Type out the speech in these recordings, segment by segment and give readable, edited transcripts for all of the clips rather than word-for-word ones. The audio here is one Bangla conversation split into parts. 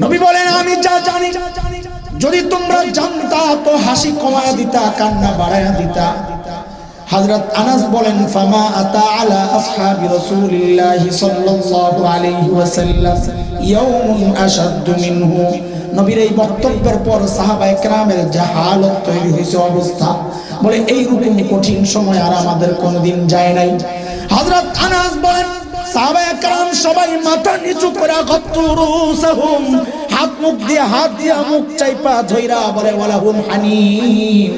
নবী বলেন আমি যা জানি যদি তোমরা জানতা তো হাসি কমায়া দিতা, কান্না বাড়ায়া দিতা। হযরত আনাস বলেন ফামা আতা আলা আসহাবি রাসূলিল্লাহি সাল্লাল্লাহু আলাইহি ওয়াসাল্লাম ইয়াউমুন আশাদ্দু মিনহু। নবীর এই বক্তব্যের পর সাহাবায়ে কেরামের যে হালত তৈরি হয়েছে অবস্থা, বলে এই রকম কঠিন সময় আর আমাদের কোনদিন যায় নাই। হযরত আনাস বলেন সাহাবায়ে কেরাম সবাই মাথা নিচু করে গত্তুরুসাহুম, হাত দিয়ে মুখ চাইপা ধইরা বলে ওয়ালাহুম হানিম,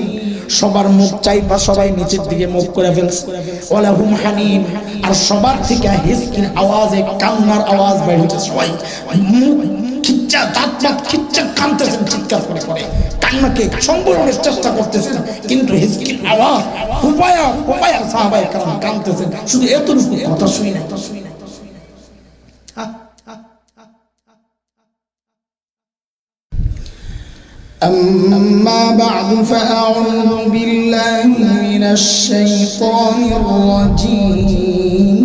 সবার মুখ চাইপা সবাই নিচের দিকে মুখ করে ফেলছে। ওয়ালাহুম হানিম, আর সবার থেকে হিসকির আওয়াজে কান্নার আওয়াজ বের হচ্ছে। সবাই মুখ খিচ্চা দাঁত খিচ্চা কাঁদতেছেন, চিৎকার করে করে কান্নাকে সংবরণের চেষ্টা করতেছেন, কিন্তু হিসকির আওয়াজ উপায়া সাহাবায়ে কেরাম কাঁদতেছেন। শুধু এতটুকু কথা শুনি না। أما بعد فأعوذ بالله من الشيطان الرجيم.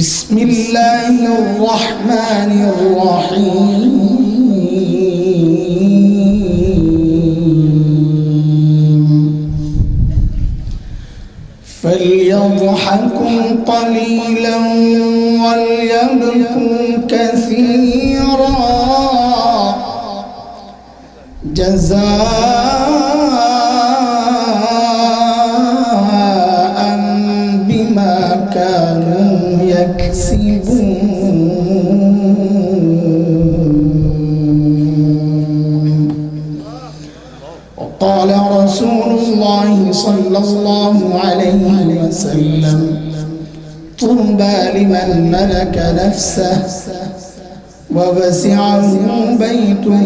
بسم الله الرحمن الرحيم. فليضحكوا قليلا وليبكوا كثيرا جزاء بما كانوا يكسبون. وقال رسول الله صلى الله عليه وسلم طوبى لمن ملك نفسه ووسعه بيته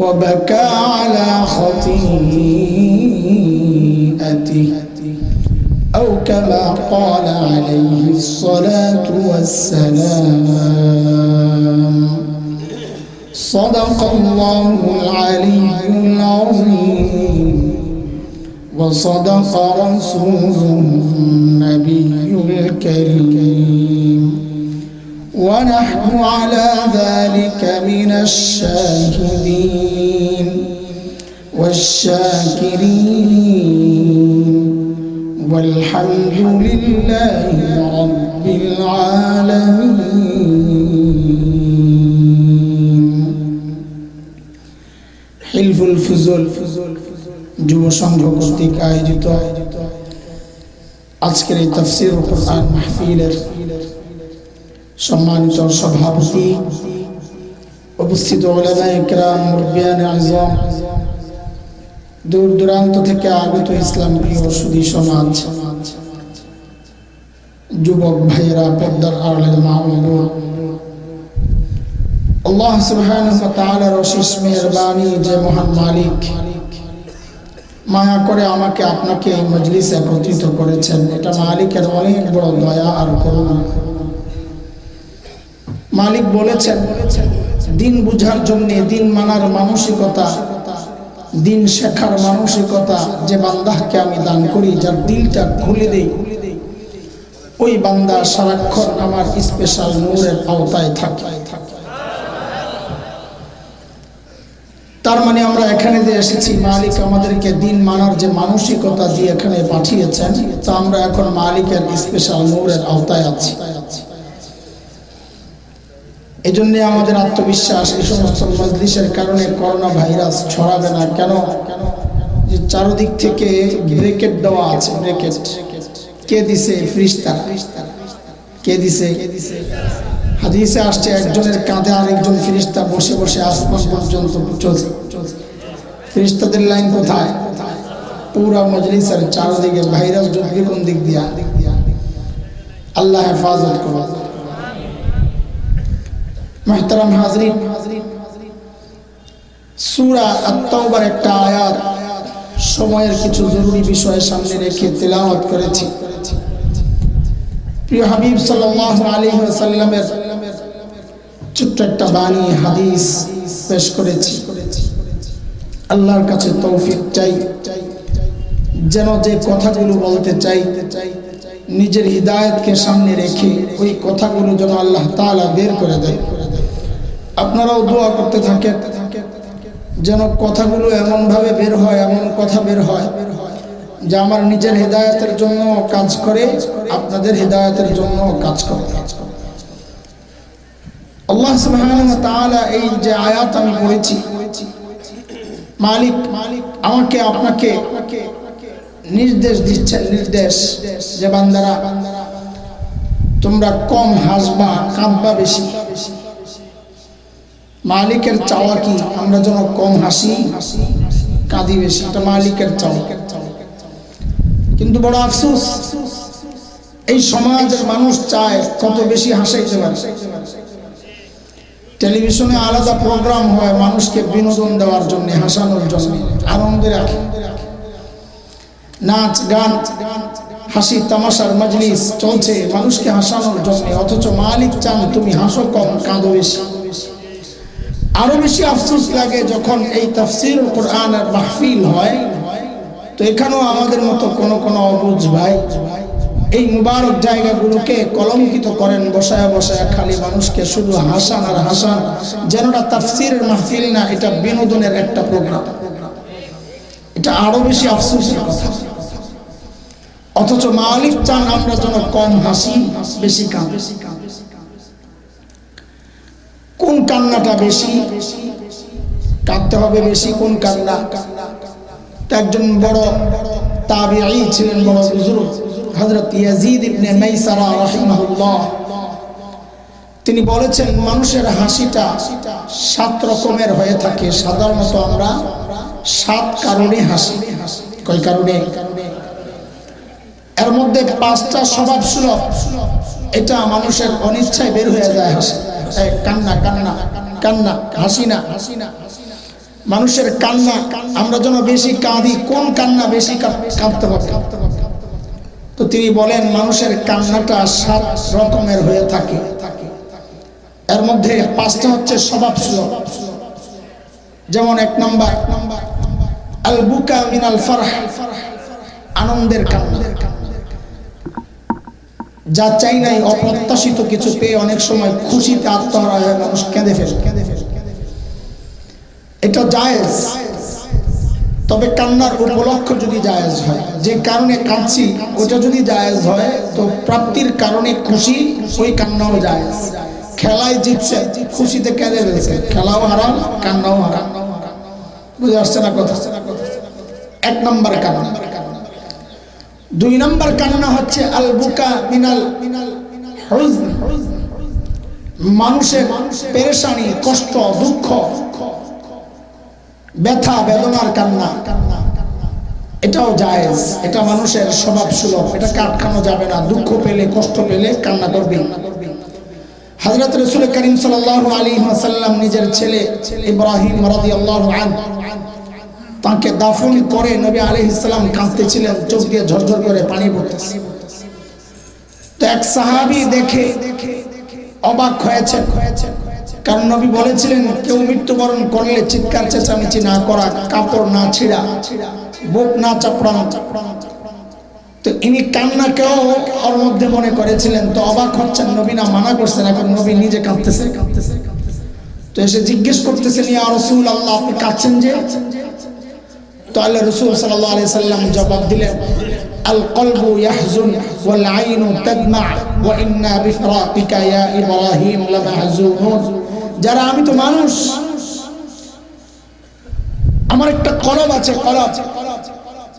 وبكى على خطيئته، أو كما قال عليه الصلاة والسلام. صدق الله العلي العظيم وصدق رسوله النبي الكريم، ونحن على ذلك من الشاهدين والشاكرين، والحمد لله رب العالمين. حلف الفضول যুব সংঘ কর্তৃক আয়োজিত আজকের এই তাফসীরুল কুরআন মাহফিলের সম্মানিত সভাপতি, উপস্থিত উলামায়ে কেরাম, মুরব্বিয়ানে আযম, দূর দূরান্ত থেকে আগত ইসলাম প্রিয় সুধী সমাজ, যুবক ভাইয়েরা, পর্দার আড়ালের মা ও বোন, আল্লাহ সুবহানাহু ওয়া তাআলার অশেষ মেহেরবানি যে মহান মালিক মায়া করে আমাকে আপনাকে এই মজলিসে একত্রিত করেছেন, এটা মালিকের অনেক বড় দয়া আর করুণা। মালিক বলেছেন দিন বুঝার জন্য, দিন মানার মানসিকতা, দিন শেখার মানসিকতা যে বান্দাকে আমি দান করি, যার দিলটা খুলে দেই, ওই বান্দা সারাক্ষণ আমার স্পেশাল নূরের আওতায় থাকে। তার মানে আমরা এখানে যে এসেছি, মালিক আমাদেরকে দিন মানার যে মানসিকতা দিয়ে এখানে পাঠিয়েছেন, তা আমরা এখন মালিকের স্পেশাল নূরের আওতায় আছি। এই জন্য আমাদের আত্মবিশ্বাস, এই সমস্ত মজলিসের কারণে করোনা ভাইরাস ছড়াবে না। কেন? যে চারদিক থেকে ব্রেকেট দেওয়া আছে। ব্রেকেট কে দিছে? ফেরেশতারা। কে দিছে? হাদিসে আসছে একজনের কাঁধে আরেকজন ফেরেশতা বসে বসে আসমান পর্যন্ত চলছে। ফেরেশতাদের লাইন কোথায়? পুরা মজলিসের চারদিকে। ভাইরাস ঢুকবে কোন দিক দিয়া? আল্লাহ হেফাজত করুন। মুহতারাম হাজরিন, সূরা আত-তাওবার একটা আয়াত সময়ের কিছু জরুরি বিষয় সামনে রেখে তেলাওয়াত করেছি। প্রিয় হাবিব সাল্লাল্লাহু আলাইহি ওয়াসাল্লামের ছোট্ট একটা বাণী হাদিস পেশ করেছি। আল্লাহর কাছে তৌফিক চাই যেন যে কথাগুলো বলতে চাই নিজের হিদায়াতকে সামনে রেখে ওই কথাগুলো যেন আল্লাহ তাআলা বের করে দেন। আপনারাও দোয়া করতে থাকেন যেন কথাগুলো এমনভাবে বের হয়, এমন কথা বের হয় যে আমার নিজের হিদায়াতের জন্য কাজ করে, আপনাদের হিদায়াতের জন্য কাজ করে। আল্লাহ সুবহানাহু ওয়া তাআলা এই যে আয়াত আমি পড়েছি, মালিক আমাকে আপনাকে নির্দেশ দিচ্ছেন, নির্দেশ যে বান্দারা তোমরা কম হাসবা, কাঁদবা বেশি। মালিকের চাওয়া কি আমরা যেন কম হাসি, কাঁদি বেশি, এটা মালিকের চাওয়া। কিন্তু বড় আফসোস, এই সমাজের মানুষ চায় কত বেশি হাসাইতে পারে। টেলিভিশনে আলাদা প্রোগ্রাম হয় মানুষকে বিনোদন দেওয়ার জন্য, হাসানোর জন্য, আনন্দে রাখে, নাচ গান হাসি তামাশার মজলিস চলছে মানুষকে হাসানোর জন্য, অথচ মালিক চান তুমি হাসো কম, কাঁদো বেশি। আরো বেশি আফসোস লাগে যখন এই তাফসীরুল কোরআনের মাহফিল হয়, তো এখানেও আমাদের মতো কোন অবুঝ ভাই এই মুবারক জায়গাগুলোকে কলঙ্কিত করেন, বসায় বসায় খালি মানুষকে শুধু হাসান আর হাসান, যেন এটা তাফসীরের মাহফিল না, এটা বিনোদনের একটা প্রোগ্রাম। এটা আরো বেশি আফসোসের কথা। অথচ মালিক চান আমরা যেন কম হাসি, বেশি কাঁদি। কোন কান্নাটা বেশি কাঁদতে হবে, বেশি কোন কান্না? একজন বড় তাবিঈ ছিলেন, বড় বুজুর্গ হযরত ইয়াজিদ ইবনে মাইসারা রাহিমাহুল্লাহ। তিনি বলেছেন মানুষের হাসিটা 7 রকমের হয়ে থাকে। সাধারণত আমরা 7 কারণে হাসি। কয় কারণে? এর মধ্যে 5টা স্বভাব সুলভ, এটা মানুষের অনিচ্ছায় বের হয়ে যায় হাসি, কান্না কান্না কান্না, হাসি না। মানুষের কান্না আমরা যেন বেশি কাঁদি, কোন কান্না বেশি কাঁদতে হবে? তো তিনি বলেন মানুষের কান্নাটা 7 রকমের হয়ে থাকে। এর মধ্যে 5টা হচ্ছে স্বভাব সুলভ। যেমন 1 নম্বর আল বুকা মিনাল ফারহ, আনন্দের কান্না। যা চাই নাই, অপ্রত্যাশিত কিছু পেয়ে অনেক সময় খুশিতে আত্মহারা হয়ে মানুষ কেঁদে ফেলে, এটা জায়েজ। তবে কান্নার উপলক্ষ যদি জায়েজ হয়, যে কারণে কাঁদছি ওটা যদি জায়েজ হয়, তো প্রাপ্তির কারণে খুশি, ওই কান্নাও জায়েজ। খেলায় জিতছে, খুশিতে কেঁদে ফেলছে, খেলাও হারাম, কান্নাও হারাম। বুঝে আসছে না কথা? 1 নম্বর কান্না। 2 নম্বর কান্না হচ্ছে আল বুকা মিনাল হুজন, মানুষের পেরেশানি, কষ্ট, দুঃখ, ব্যথা বেদনার কান্না, এটাও জায়েজ। এটা মানুষের স্বভাব সুলভ, এটা আটকানো যাবে না। দুঃখ পেলে, কষ্ট পেলে কান্না করবে। হযরত রাসূল করিম সাল্লাল্লাহু আলাইহি ওয়াসাল্লাম নিজের ছেলে ইব্রাহিম রাদিয়াল্লাহু আনহু তাকে দাফন করে নবী আলাইহিস সালাম কাঁদতেছিলেন, চোখ দিয়ে ঝরঝর করে পানি পড়তেছে। তো এক সাহাবী দেখে অবাক হয়েছে, কারণ নবী বলেছিলেন কেউ মৃত্যুবরণ করলে চিৎকার চেঁচামেচি না করা, কাপড় না ছিঁড়া, বুক না চাপড়ানো। তো ইনি কান্নাকেও ওর মধ্যে মনে করেছিলেন। তো অবাক হচ্ছেন, নবী না মানা করছেন, এখন নবী নিজে কাঁদতেছে। তো এসে জিজ্ঞেস করতেছেন ইয়া রাসূলুল্লাহ, আপনি কাঁদছেন যে? তো আল্লাহ রাসূল সাল্লাল্লাহু আলাইহি সাল্লাম জবাব দিলেন আল কলবু ইয়াহজুন ওয়াল আইনু তাদমা ওয়া ইন্না বিফরাকিকা ইয়া ইব্রাহিম লামাহজুনুন। যারা আমি তো মানুষ, আমার একটা কলব আছে,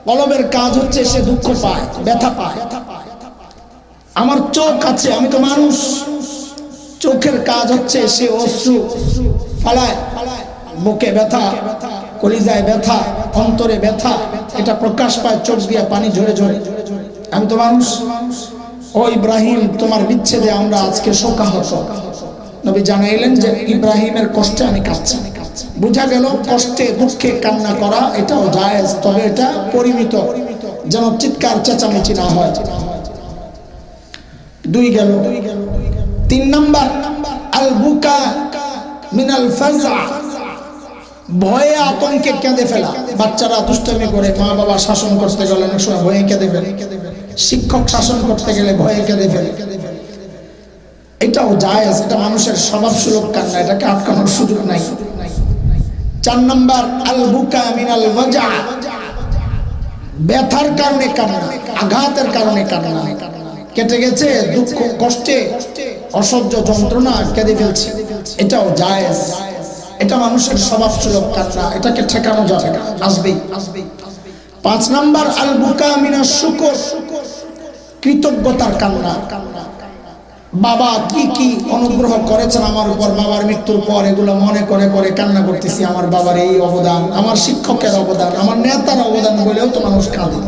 কলবের কাজ হচ্ছে সে দুঃখ পায়, ব্যথা পায়। আমার চোখ আছে, আমি তো মানুষ, চোখের কাজ হচ্ছে সে অশ্রু ফালায়, বুকে ব্যথা, কলিজায় ব্যথা, অন্তরে ব্যথা, এটা প্রকাশ পায় চোখ দিয়ে পানি ঝরে ঝরে। আমি তো মানুষ। ও ইব্রাহিম, তোমার বিচ্ছেদে আমরা আজকে শোকাহত। নবী জানাইলেন যে ইব্রাহিমের কষ্টে আমি কাঁদছি। বুঝা গেল কষ্টে দুঃখে কান্না করা এটাও জায়েজ, তবে এটা পরিমিত, যেন চিৎকার চেঁচামেচি না হয়। 2 গেল। 3 নম্বর আল বুকা মিনাল ফাজা, ভয়ে আতঙ্কে কেঁদে ফেলা। বাচ্চারা দুষ্টামি করে, মা বাবা শাসন করতে গেলে অনেক সময় ভয়ে কেঁদে ফেলে। শিক্ষক শাসন করতে গেলে ভয়ে কেঁদে ফেলে, এটাও জায়েজ, এটা মানুষের স্বভাবসুলভ কান্না, এটাকে আটকানোর সুযোগ নাই। 4 নম্বর আল বুকা মিনাল ওয়াজা, ব্যথার কারণে কান্না, আঘাতের কারণে কান্না, কেটে গেছে দুঃখ কষ্টে অসহ্য যন্ত্রণা কেঁদে ফেলছে, এটাও জায়েজ, এটা মানুষের স্বভাবসুলভ কান্না, এটাকে ঠেকানো যাবে না, আসবেই। 5 নম্বর আল বুকা মিনাশ শুকর, কৃতজ্ঞতার কান্না। বাবা কি কি অনুগ্রহ করেছেন আমার উপর, বাবার মৃত্যুর পর এগুলো মনে করে করে কান্না করতেছি, আমার বাবার এই অবদান, আমার শিক্ষকের অবদান, আমার নেতার অবদান বলেও তো মানুষ কাঁদে,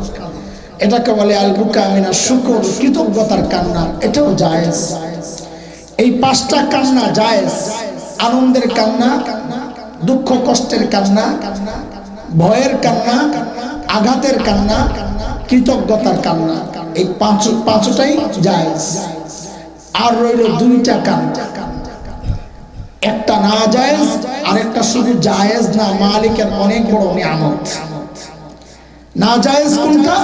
এটাকে বলে আল বুকা মিনাশ শুকর, কৃতজ্ঞতার কান্না, এটাও জায়েজ। এই 5টা কান্না জায়েজ, আনন্দের কান্না, দুঃখ কষ্টের কান্না, ভয়ের কান্না, আঘাতের কান্না, কৃতজ্ঞতার কান্না, এই পাঁচটাই জায়েজ। আর রইল 2টা কান্না, একটা না জায়েজ আর একটা শুধু জায়েজ না, মালিকের অনেক বড় নিয়ামত। না জায়েজ কোনটা?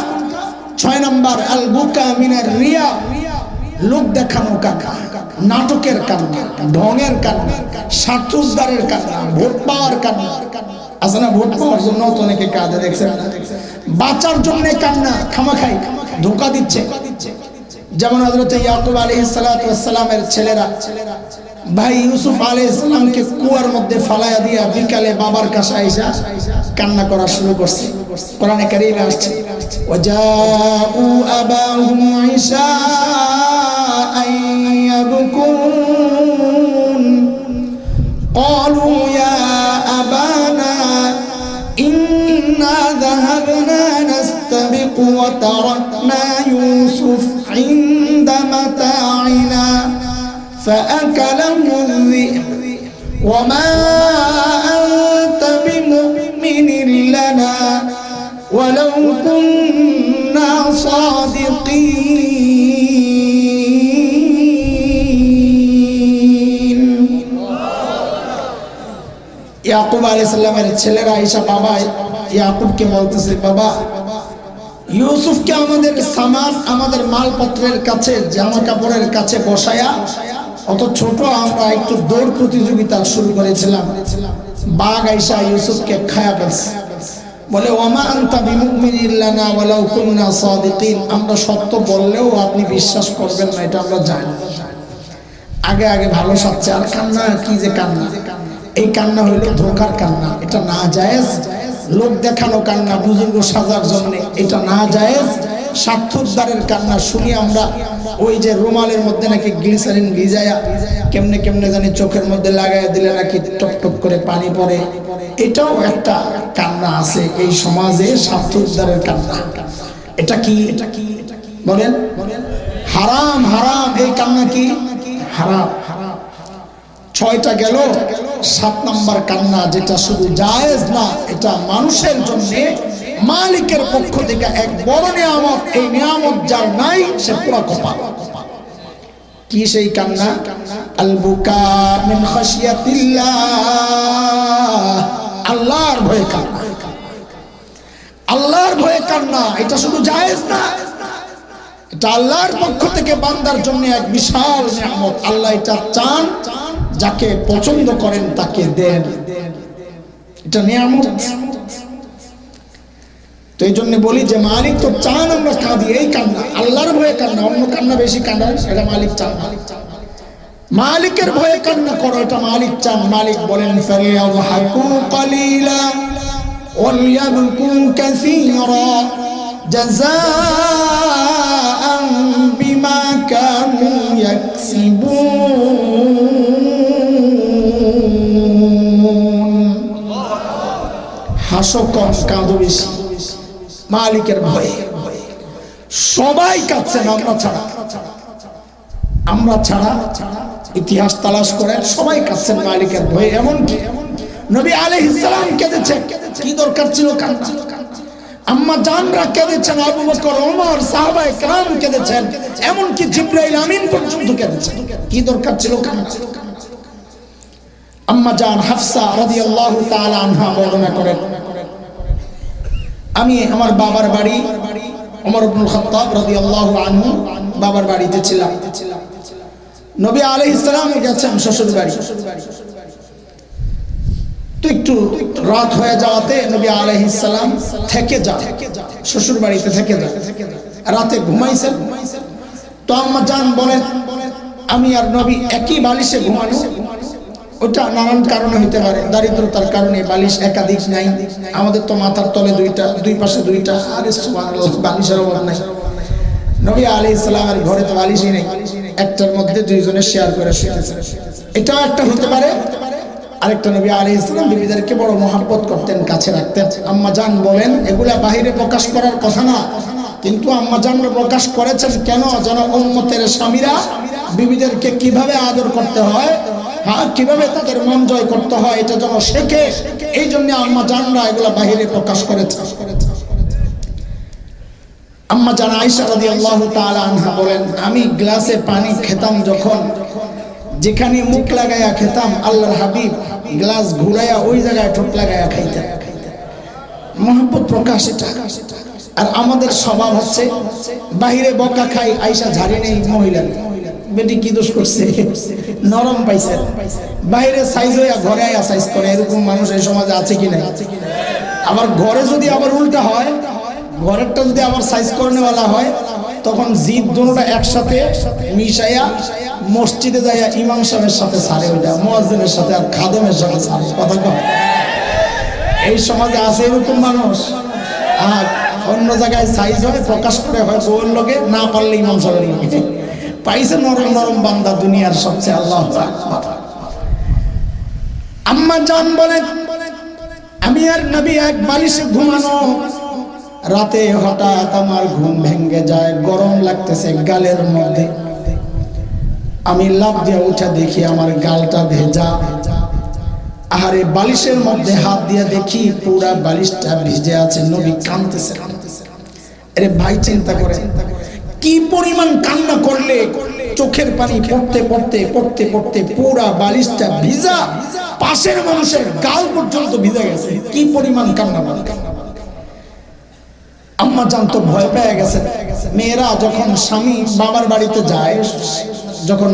6 নম্বর আল বুকা মিনার রিয়া, লোক দেখানো কান্না, নাটকের কান্না, ঢঙের কান্না, স্বার্থ উদ্ধারের কান্না, ভোট পাওয়ার কান্না। আছে না, ভোট পাওয়ার জন্য তো অনেকে কাঁদে, দেখছেন না? বাঁচার জন্য কান্না, খামাখাই ধোঁকা দিচ্ছে। যেমন হযরত ইয়াকুব আলাইহিস সালাতু ওয়াস সালামের ছেলেরা ভাই ইউসুফ আলাইহিস সালামকে কুয়ার মধ্যে ফালায়া দিয়া বিকালে বাবার কাছে আইসা কান্না করা শুরু করছে। কোরআনে কারীমে আসছে ওয়াজাউ আবাহুম ইশাআন ইয়াবকুন ক্বালু ইয়া আবানা ইন্না যাহাবনা নাস্তাবিকু ওয়া তারাকনা ইউসুফ عند متاعنا فأكله الذئب وما أنت بمؤمن لنا ولو كنا صادقين। ইয়াকুব আলাইহিস সালামের ছেলেরা আয়েশা বাবা ইয়াকুবকে বলতেছে, বাবা ইউসুফকে আমাদের সামান, আমাদের মালপত্রের কাছে, জামা কাপড়ের কাছে বসায়া, অত ছোট আমরা একটু দৌড় প্রতিযোগিতা শুরু করেছিলাম, বাঘ আইসা ইউসুফকে খায়া ফেলছে। বলে ওমা আনতা বিমুমিনিন লানা ওয়ালাউ কুননা সাদিকিন, আমরা সত্য বললেও আপনি বিশ্বাস করবেন না, এটা আমরা জানি। আগে আগে ভালো সাজছে, আর কান্না কি যে কান্না, এই কান্না হইল ধোঁকার কান্না, এটা না জায়েজ। লোক দেখানো কান্না, বুজুর্গ সাজার জন্য, এটা না জায়েজ। স্বার্থোদ্ধারের কান্না শুনি আমরা, ওই যে রুমালের মধ্যে নাকি গ্লিসারিন ভিজায়া কেমনে কেমনে জানি চোখের মধ্যে লাগাইয়া দিলে নাকি টপ টপ করে পানি পড়ে, এটাও একটা কান্না আছে এই সমাজে, স্বার্থোদ্ধারের কান্না। এটা কি বলেন? হারাম, হারাম, এই কান্না কি হারাম। 6টা গেল। 7 নম্বর কান্না, যেটা শুধু জায়েজ না, এটা মানুষের জন্য মালিকের পক্ষ থেকে এক বড় নিয়ামত, এই নিয়ামত যার নাই সে পুরা কপাল। কি সেই কান্না? আল বুকা মিন খাশিয়াতিল্লাহ, আল্লাহর ভয়ে কান্না, আল্লাহর ভয়ে কান্না, এটা শুধু জায়েজ না, এটা আল্লাহর পক্ষ থেকে বান্দার জন্য এক বিশাল নিয়ামত। আল্লাহ এটা চান, যাকে পছন্দ করেন তাকে দেন, এটা নিয়ামত। তো এই জন্য বলি যে মালিক তো চান আমরা কাঁদি, এই কান্না আল্লাহর ভয়ে কান্না, অন্য কান্না বেশি কান্না, এটা মালিক চান না। মালিকের ভয়ে কান্না করো, এটা মালিক চান। মালিক বলেন ফালিয়াযহাকু কালিলা ওয়ালিয়াবকু কাসীরা জাযাআন বিমা কানু ইয়াকসিবুন। হাসো কম, কাঁদো বেশি, মালিকের ভয়ে। সবাই কাঁদছেন, আমরা ছাড়া ইতিহাস তালাশ করে সবাই কাঁদছেন মালিকের ভয়ে। এমনকি নবী আলাইহিস সালাম কেঁদেছেন, কি দরকার ছিল কান্না? আম্মা জানরা কেঁদেছেন, আবু বকর, ওমর, সাহাবায়ে কেরাম কেঁদেছেন, এমনকি জিবরাইল আমিন পর্যন্ত কেঁদেছেন। কি দরকার ছিল কান্না? আম্মা জান হাফসা রাদিয়াল্লাহু তাআলা আনহা বর্ণনা করেন, আমি আমার বাবার বাড়ি ওমর ইবনুল খাত্তাব রাদিয়াল্লাহু আনহু বাবার বাড়িতে ছিলাম। নবী আলাইহিস সালাম গেছেন শ্বশুর বাড়ি। তো একটু রাত হয়ে যাওয়াতে নবী আলাইহিস সালাম থেকে যান, শ্বশুর বাড়িতে থেকে যান, রাতে ঘুমাইছেন। তো আম্মা জান বলেন আমি আর নবী একই বালিশে ঘুমানো। ওটা নানান কারণে হইতে পারে, দারিদ্রতার কারণে বালিশ একাধিক নাই। আমাদের তো মাথার তলে দুইটা, দুই পাশে দুইটা, আরে সুবহানাল্লাহ, বালিশের অভাব নাই। নবী আলাইহিস সালামের ঘরে তো বালিশই নেই, একটার মধ্যে দুইজনে শেয়ার করে শুয়েছে। এটাও একটা হতে পারে। আরেকটা, নবী আলাইহিস সালাম বিবিদেরকে বড় মহব্বত করতেন, কাছে রাখতেন। আম্মা জান বলেন এগুলা বাহিরে প্রকাশ করার কথা না, কিন্তু আম্মা জানরা প্রকাশ করেছেন কেন? যেন উম্মতের স্বামীরা বিবিদেরকে কিভাবে আদর করতে হয়, হ্যাঁ, কিভাবে তাদের মন জয় করতে হয়, এটা যেন শেখে। এই জন্য আম্মা জানরা এগুলা বাহিরে প্রকাশ করেছে। আম্মা জান আয়েশা রাদিয়াল্লাহু তাআলা আনহা বলেন আমি গ্লাসে পানি খেতাম, যখন যেখানে মুখ লাগায়া খেতাম আল্লাহর হাবিব গ্লাস ঘুরাইয়া ওই জায়গায় ঠোঁট লাগায়া খাইতেন। মহব্বত প্রকাশ এটা। আর আমাদের স্বভাব হচ্ছে বাহিরে বকা খাই, আয়েশা ঝাড়ি নেই মহিলা, বেটি কি দোষ করছে, নরম পাইছে, বাইরে সাইজ হইয়া ঘরে আয়া সাইজ করে। এরকম মানুষ এই সমাজে আছে কি না? আবার ঘরে যদি আবার উল্টা হয়, ঘরেরটা যদি আবার সাইজ করনেওয়ালা হয়, তখন জিদ দুটোটা একসাথে মিশাইয়া মসজিদে যাইয়া ইমাম সাহেবের সাথে সারে, ওইটা মুয়াজ্জিনের সাথে আর খাদেমের সাথে সারে। কথা কয় এই সমাজে আছে এরকম মানুষ। আর অন্য জায়গায় সাইজ হয়, প্রকাশ করে হয় বউয়ের লোকে, না পারলে ইমাম সাহেবের লোকে। পাইছে নরম নরম বান্দা দুনিয়ার সবচেয়ে। আল্লাহু আকবার। আম্মা জান বলেন আমি আর নবী এক বালিশে ঘুমানো, রাতে হঠাৎ আমার ঘুম ভেঙে যায়, গরম লাগতেছে গালের মধ্যে। আমি লাফ দিয়ে উঠে দেখি আমার গালটা ভেজা। আরে বালিশের মধ্যে হাত দিয়ে দেখি পুরা বালিশটা ভিজে আছে। নবী কাঁদতেছে। আরে ভাই চিন্তা করে কি পরিমাণ কান্না করলে চোখের পানি পড়তে পড়তে পড়তে পড়তে পুরা বালিশটা ভিজা, পাশের মানুষের গাল পর্যন্ত ভিজে গেছে। কি পরিমাণ কান্না। আম্মা জান তো ভয় পেয়ে গেছে। মেয়েরা যখন স্বামী বাবার বাড়িতে যায়, যখন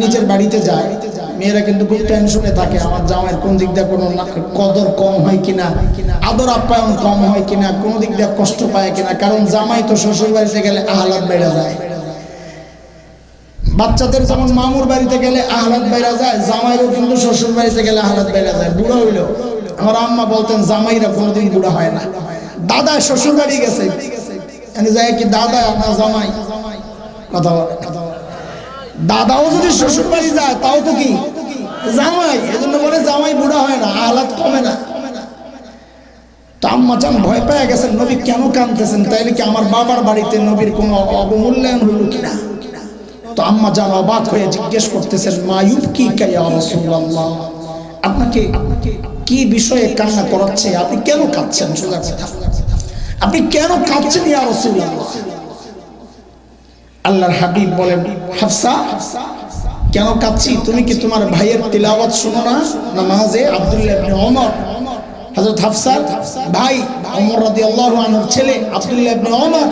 নিজের বাড়িতে যায়, মেয়েরা কিন্তু খুব টেনশনে থাকে, আমার জামাইয়ের কোন দিক দিয়ে কোনো কদর কম হয় কিনা, আদর আপ্যায়ন কম হয় কিনা, কোন দিক দিয়ে কষ্ট পায় কিনা। কারণ জামাই তো শ্বশুর বাড়িতে গেলে আহ্লাদ বেড়ে যায়। বাচ্চাদের যেমন মামুর বাড়িতে গেলে আহ্লাদ বেড়ে যায়, জামাইরও কিন্তু শ্বশুর বাড়িতে গেলে আহ্লাদ বেড়ে যায়। বুড়া হইলো, আমার আম্মা বলতেন জামাইরা কোনোদিন বুড়া হয় না। দাদা শ্বশুর বাড়ি গেছে, যায় কি দাদা না জামাই? কথা বলে। দাদাও যদি শ্বশুর বাড়ি যায় তাও তো কি জামাই। এজন্য বলে জামাই বুড়া হয় না, আহ্লাদ কমে না। তো আম্মা জান ভয় পেয়ে গেছেন, নবী কেন কাঁদতেছেন? তাইলে কি আমার বাবার বাড়িতে নবীর কোনো অবমূল্যায়ন হইল কিনা? তো আম্মা জান অবাক হয়ে জিজ্ঞেস করতেছেন মা ইউবকিকা ইয়া রাসূলুল্লাহ, আপনাকে কি বিষয়ে কান্না করাচ্ছে? আপনি কেন কাঁদছেন? সোজা কথা, আপনি কেন কাঁদছেন ইয়া রাসূলুল্লাহ? আল্লাহর হাবিব বলেন হাফসা, কেন কাঁদছি? তুমি কি তোমার ভাইয়ের তিলাওয়াত শুনো না নামাজে? আব্দুল্লাহ ইবনে ওমর, হযরত হাফসার ভাই ওমর রাদিয়াল্লাহু আনহুর ছেলে আব্দুল্লাহ ইবনে ওমর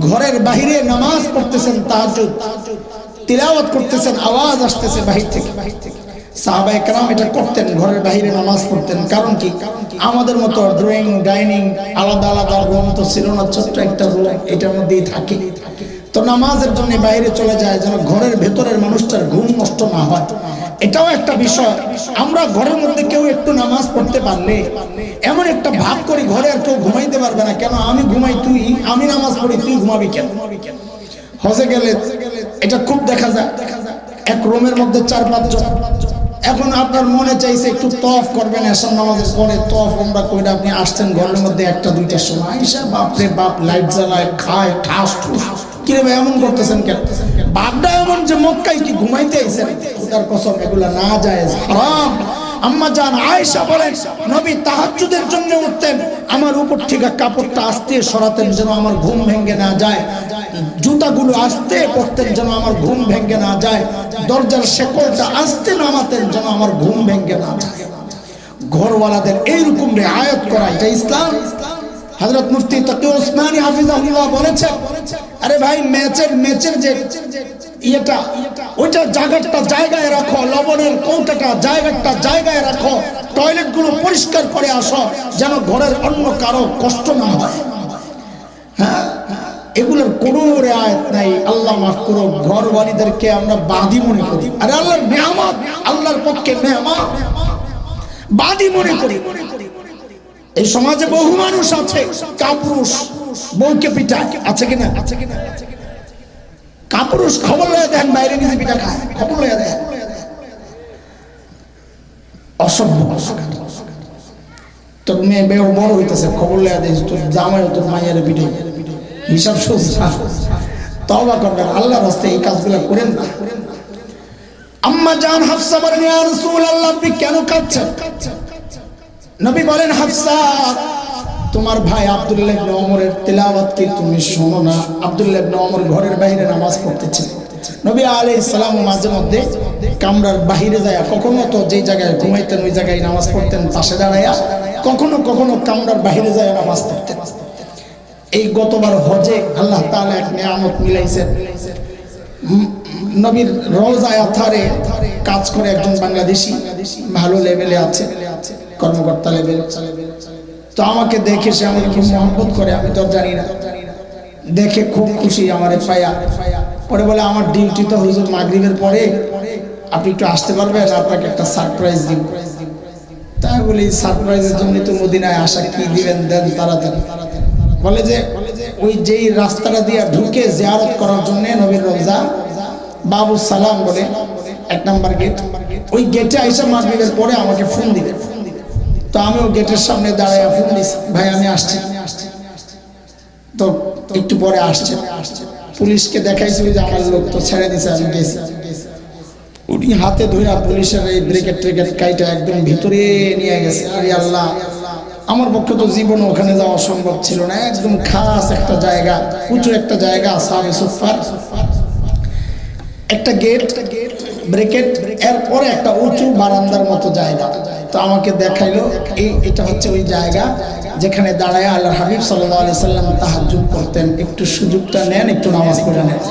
ঘরের বাইরে নামাজ পড়তেছেন, তাহাজ্জুদ তিলাওয়াত করতেছেন, আওয়াজ আসতেছে বাহির থেকে। সাহাবায়ে কেরাম এটা করতেন, ঘরের বাইরে নামাজ পড়তেন। কারণ কি? আমাদের মতো ড্রয়িং ডাইনিং আলাদা আলাদা রুম তো ছিল না, ছোট্ট একটা রুম, এটার মধ্যেই থাকে। তো নামাজের জন্য বাইরে চলে যায় যেন ঘরের ভেতরের মানুষটার ঘুম নষ্ট না হয়। এটাও একটা বিষয়। আমরা ঘরের মধ্যে কেউ একটু নামাজ পড়তে পারলে এমন একটা ভাব করি ঘরে আর কেউ ঘুমাইতে পারবে না। কেন? আমি ঘুমাই, তুই, আমি নামাজ পড়ি, তুই ঘুমাবি কেন? হজে গেলে এটা খুব দেখা যায়, এক রুমের মধ্যে 4-5 জন। এখন আপনার মনে চাইছে একটু তওয়াফ করবেন এসব নামাজের পরে, তওয়াফ আমরা কইরা আপনি আসছেন ঘরের মধ্যে 1টা-2টার সময়, আইসা বাপরে বাপ লাইট জ্বালায়, খায়, ঠাস ঠুস। কিরে ভাই এমন করতেছেন কেন? বাপটা এমন যে মক্কায় কি ঘুমাইতে আইছেন? খোদার কসম এগুলা না জায়েজ, হারাম। আম্মা জান আয়েশা বলেন নবী তাহাজ্জুদের জন্য উঠতেন, আমার উপর থেকে কাপড়টা আস্তে সরাতেন যেন আমার ঘুম ভেঙে না যায়, জুতাগুলো আস্তে পড়তেন যেন আমার ঘুম ভেঙে না যায়, দরজার শেকলটা আস্তে নামাতেন যেন আমার ঘুম ভেঙে না যায়। ঘরওয়ালাদের এইরকম রিআয়াত করা এটা ইসলাম। হযরত মুফতি তাকি ওসমানী হাফিজাহুল্লাহ বলেছেন, আরে ভাই ম্যাচের যে এটা ওইটা জায়গাটা জায়গায় রাখো, লবণের কৌটাটা জায়গাটা জায়গায় রাখো, টয়লেটগুলো পরিষ্কার করে আসো যেন ঘরের অন্য কারো কষ্ট না হয়। হ্যাঁ, এগুলোর কোনো রেয়াত নাই। আল্লাহ মাফ করো, ঘরওয়ালীদেরকে আমরা বাদী মনে করি। আরে আল্লাহর নেয়ামত, আল্লাহর পক্ষে নেয়ামত, বাদী মনে করি। এই সমাজে বহু মানুষ আছে কাপুরুষ, বউকে পিটায়, আছে কিনা? কাপুরুষ খবর লয়ে দেন, বাইরে নিজে পিটা খায়, খবর লয়ে দেন। অসভ্য। তোর মেয়ে বড় হইতেছে, খবর লয়ে দেয় তোর জামাই তোর মায়ের পিঠে, হিসাব সোজা। তওবা করবেন, আল্লাহর রাস্তায় এই কাজগুলো করেন না। আম্মা জান হাফসা বলেন, ইয়া রাসূলুল্লাহ আপনি কেন কাঁদছেন? নবী বলেন, হাফসা তোমার ভাই আব্দুল্লাহ ইবনে ওমরের তিলাওয়াত কি তুমি শোনো না? আব্দুল্লাহ ইবনে ওমর ঘরের বাইরে নামাজ পড়তেছে। নবী আলাইহিস সালাম মাঝে মধ্যে কামরার বাইরে যায়, কখনো তো যে জায়গায় ঘুমাইতেন ওই জায়গায় নামাজ পড়তেন পাশে দাঁড়ায়া, কখনো কখনো কামরার বাইরে যায় নামাজ পড়তেন। এই গতবার হজে আল্লাহ তাআলা এক নিয়ামত মিলাইছেন। নবীর রওজায়ে আতহারে কাজ করে একজন বাংলাদেশি, ভালো লেভেলে আছে, কর্মকর্তা লেভেল। তো আমাকে দেখে সে আমাকে খুব মহব্বত করে, আমি তো জানি না, দেখে খুব খুশি আমারে পায়া। পরে বলে, আমার ডিউটি তো হুজুর মাগরিবের পরে, আপনি একটু আসতে পারবেন, আপনাকে একটা সারপ্রাইজ দিব। তাই বলি, সারপ্রাইজের জন্য তো মদিনায় আসা, কি দিবেন দেন তাড়াতাড়ি। বলে যে ওই যেই রাস্তাটা দিয়ে ঢুকে জিয়ারত করার জন্য নবীর রওজা, বাবু সালাম বলে 1 নাম্বার গেট, ওই গেটে আইসা মাগরিবের পরে আমাকে ফোন দিবেন। তো আমিও গেটের সামনে দাঁড়ায় ফোন দিছি, ভাই আমি আসছি। তো একটু পরে আসছে, পুলিশকে দেখাইছিল যে আমার লোক, তো ছেড়ে দিছে, আমি গেছি। উনি হাতে ধরে পুলিশের এই ব্রেকেট ট্রেকেট কাইটা একদম ভিতরে নিয়ে গেছে। আরে আল্লাহ, আমার পক্ষে তো জীবনে ওখানে যাওয়া সম্ভব ছিল না। একদম খাস একটা জায়গা, উঁচু একটা জায়গা, সাবে সুফার একটা গেট, ব্রেকেট, এরপরে একটা উঁচু বারান্দার মতো জায়গা। তো আমাকে দেখাইলো এটা হচ্ছে ওই জায়গা যেখানে দাঁড়ায় আল্লাহর হাবিব সাল্লাল্লাহু আলাইহি সাল্লাম তাহাজ্জুদ করতেন। একটু সুযোগটা নেন, একটু নামাজ পড়ে নেন।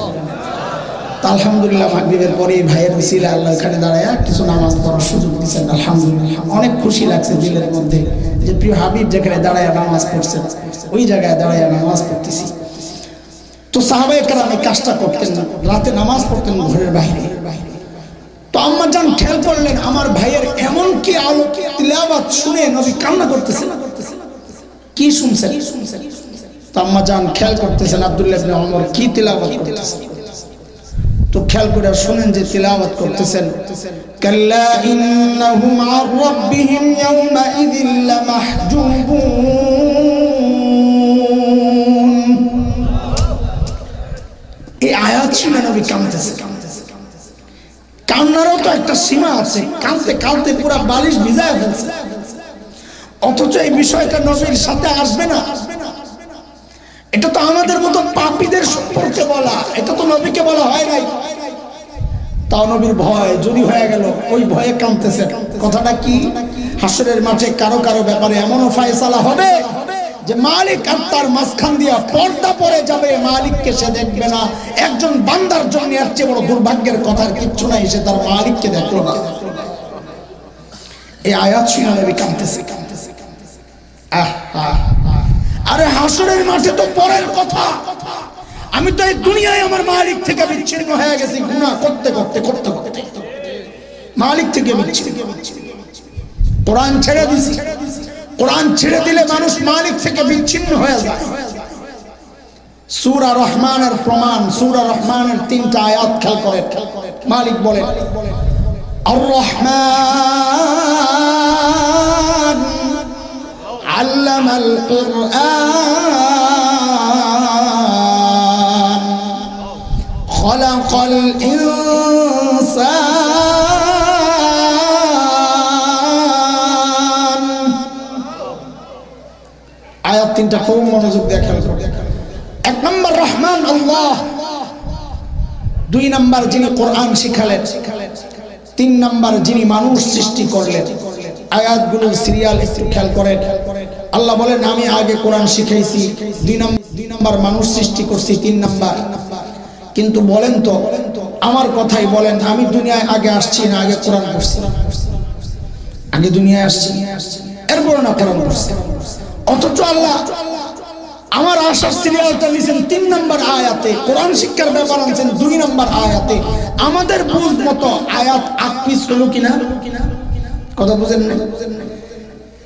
আলহামদুলিল্লাহ, মাগরিবের পরে এই ভাইয়ের উসিলা আল্লাহ এখানে দাঁড়ায় কিছু নামাজ পড়ার সুযোগ দিয়েছেন। আলহামদুলিল্লাহ, অনেক খুশি লাগছে দিলের মধ্যে যে প্রিয় হাবিব যেখানে দাঁড়ায় নামাজ পড়ছেন, ওই জায়গায় দাঁড়ায় নামাজ পড়তেছি। তো সাহাবায়ে কেরাম এই কাজটা করতেন না, রাতে নামাজ পড়তেন ঘরের বাইরে। তো আম্মা জান খেয়াল করলেন, আমার ভাইয়ের এমন কি তিলাওয়াত শুনে নবী কান্না করতেছেন। কি শুনছেন? তো আম্মা জান খেয়াল করতেছেন আব্দুল্লাহ ইবনে ওমর কি তিলাওয়াত করতেছেন। তো খেয়াল করে শুনেন যে তিলাওয়াত করতেছেন, কাল্লা ইন্নাহুম আন রাব্বিহিম ইয়াওমা ইযিল লামাহজুবুন। এই আয়াত শুনে নবী কাঁদতেছেন। কান্নারও তো একটা সীমা আছে, কাঁদতে কাঁদতে পুরো বালিশ ভিজায় ফেলছে, অথচ এই বিষয়টা নবীর সাথে আসবে না। এটা তো আমাদের মতো পাপীদের সম্পর্কে বলা, এটা তো নবীকে বলা হয় নাই। তাও নবীর ভয় যদি হয়ে গেল, ওই ভয়ে কাঁদতেছে। কথাটা কি? হাসরের মাঠে কারো কারো ব্যাপারে এমনও ফয়সালা হবে যে মালিক আর তার মাঝখান দিয়া পর্দা পড়ে যাবে, মালিককে সে দেখবে না। একজন বান্দার জন্য এর চেয়ে বড় দুর্ভাগ্যের কথার কিচ্ছু নাই, সে তার মালিককে দেখলো না। এই আয়াত শুনে নবী কাঁদতেছে। আরে হাসরের মাঠে তো পরের কথা, আমি তো এই দুনিয়ায় আমার মালিক থেকে বিচ্ছিন্ন হয়ে গেছি, গুনাহ করতে করতে করতে করতে মালিক থেকে বিচ্ছিন্ন। কোরআন ছেড়ে দিছি, কোরআন ছেড়ে দিলে মানুষ মালিক থেকে বিচ্ছিন্ন হয়ে যায়। সূরা রহমানের প্রমাণ, সূরা রহমানের 3টা আয়াত খেয়াল করে। মালিক বলেন, আর রহমান আল্লামাল কুরআন খালাকাল ইনসান। আয়াত 3টা খুব মনোযোগ দিয়ে খেয়াল করে। 1 নম্বর রহমান আল্লাহ, 2 নম্বর যিনি কোরআন শিখালেন, 3 নম্বর যিনি মানুষ সৃষ্টি করলেন আয়াতগুলো সিরিয়াল একটু খেয়াল করেন। আল্লাহ বলেন আমি আগে কোরআন শিখাইছি, 2 নাম্বার মানুষ সৃষ্টি করছি, 3 নাম্বার। কিন্তু বলেন তো, আমার কথাই বলেন, আমি দুনিয়ায় আগে আসছি না আগে কোরআন পড়ছি? আগে দুনিয়ায় আসছি, এরপর না কোরআন পড়ছি। অথচ আল্লাহ আমার আসার সিরিয়ালটা নিয়েছেন 3 নাম্বার আয়াতে, কোরআন শিক্ষার ব্যাপার আনছেন 2 নাম্বার আয়াতে। আমাদের বুঝ মতো আয়াত 8 পিস হলো কিনা? কথা বুঝেন না?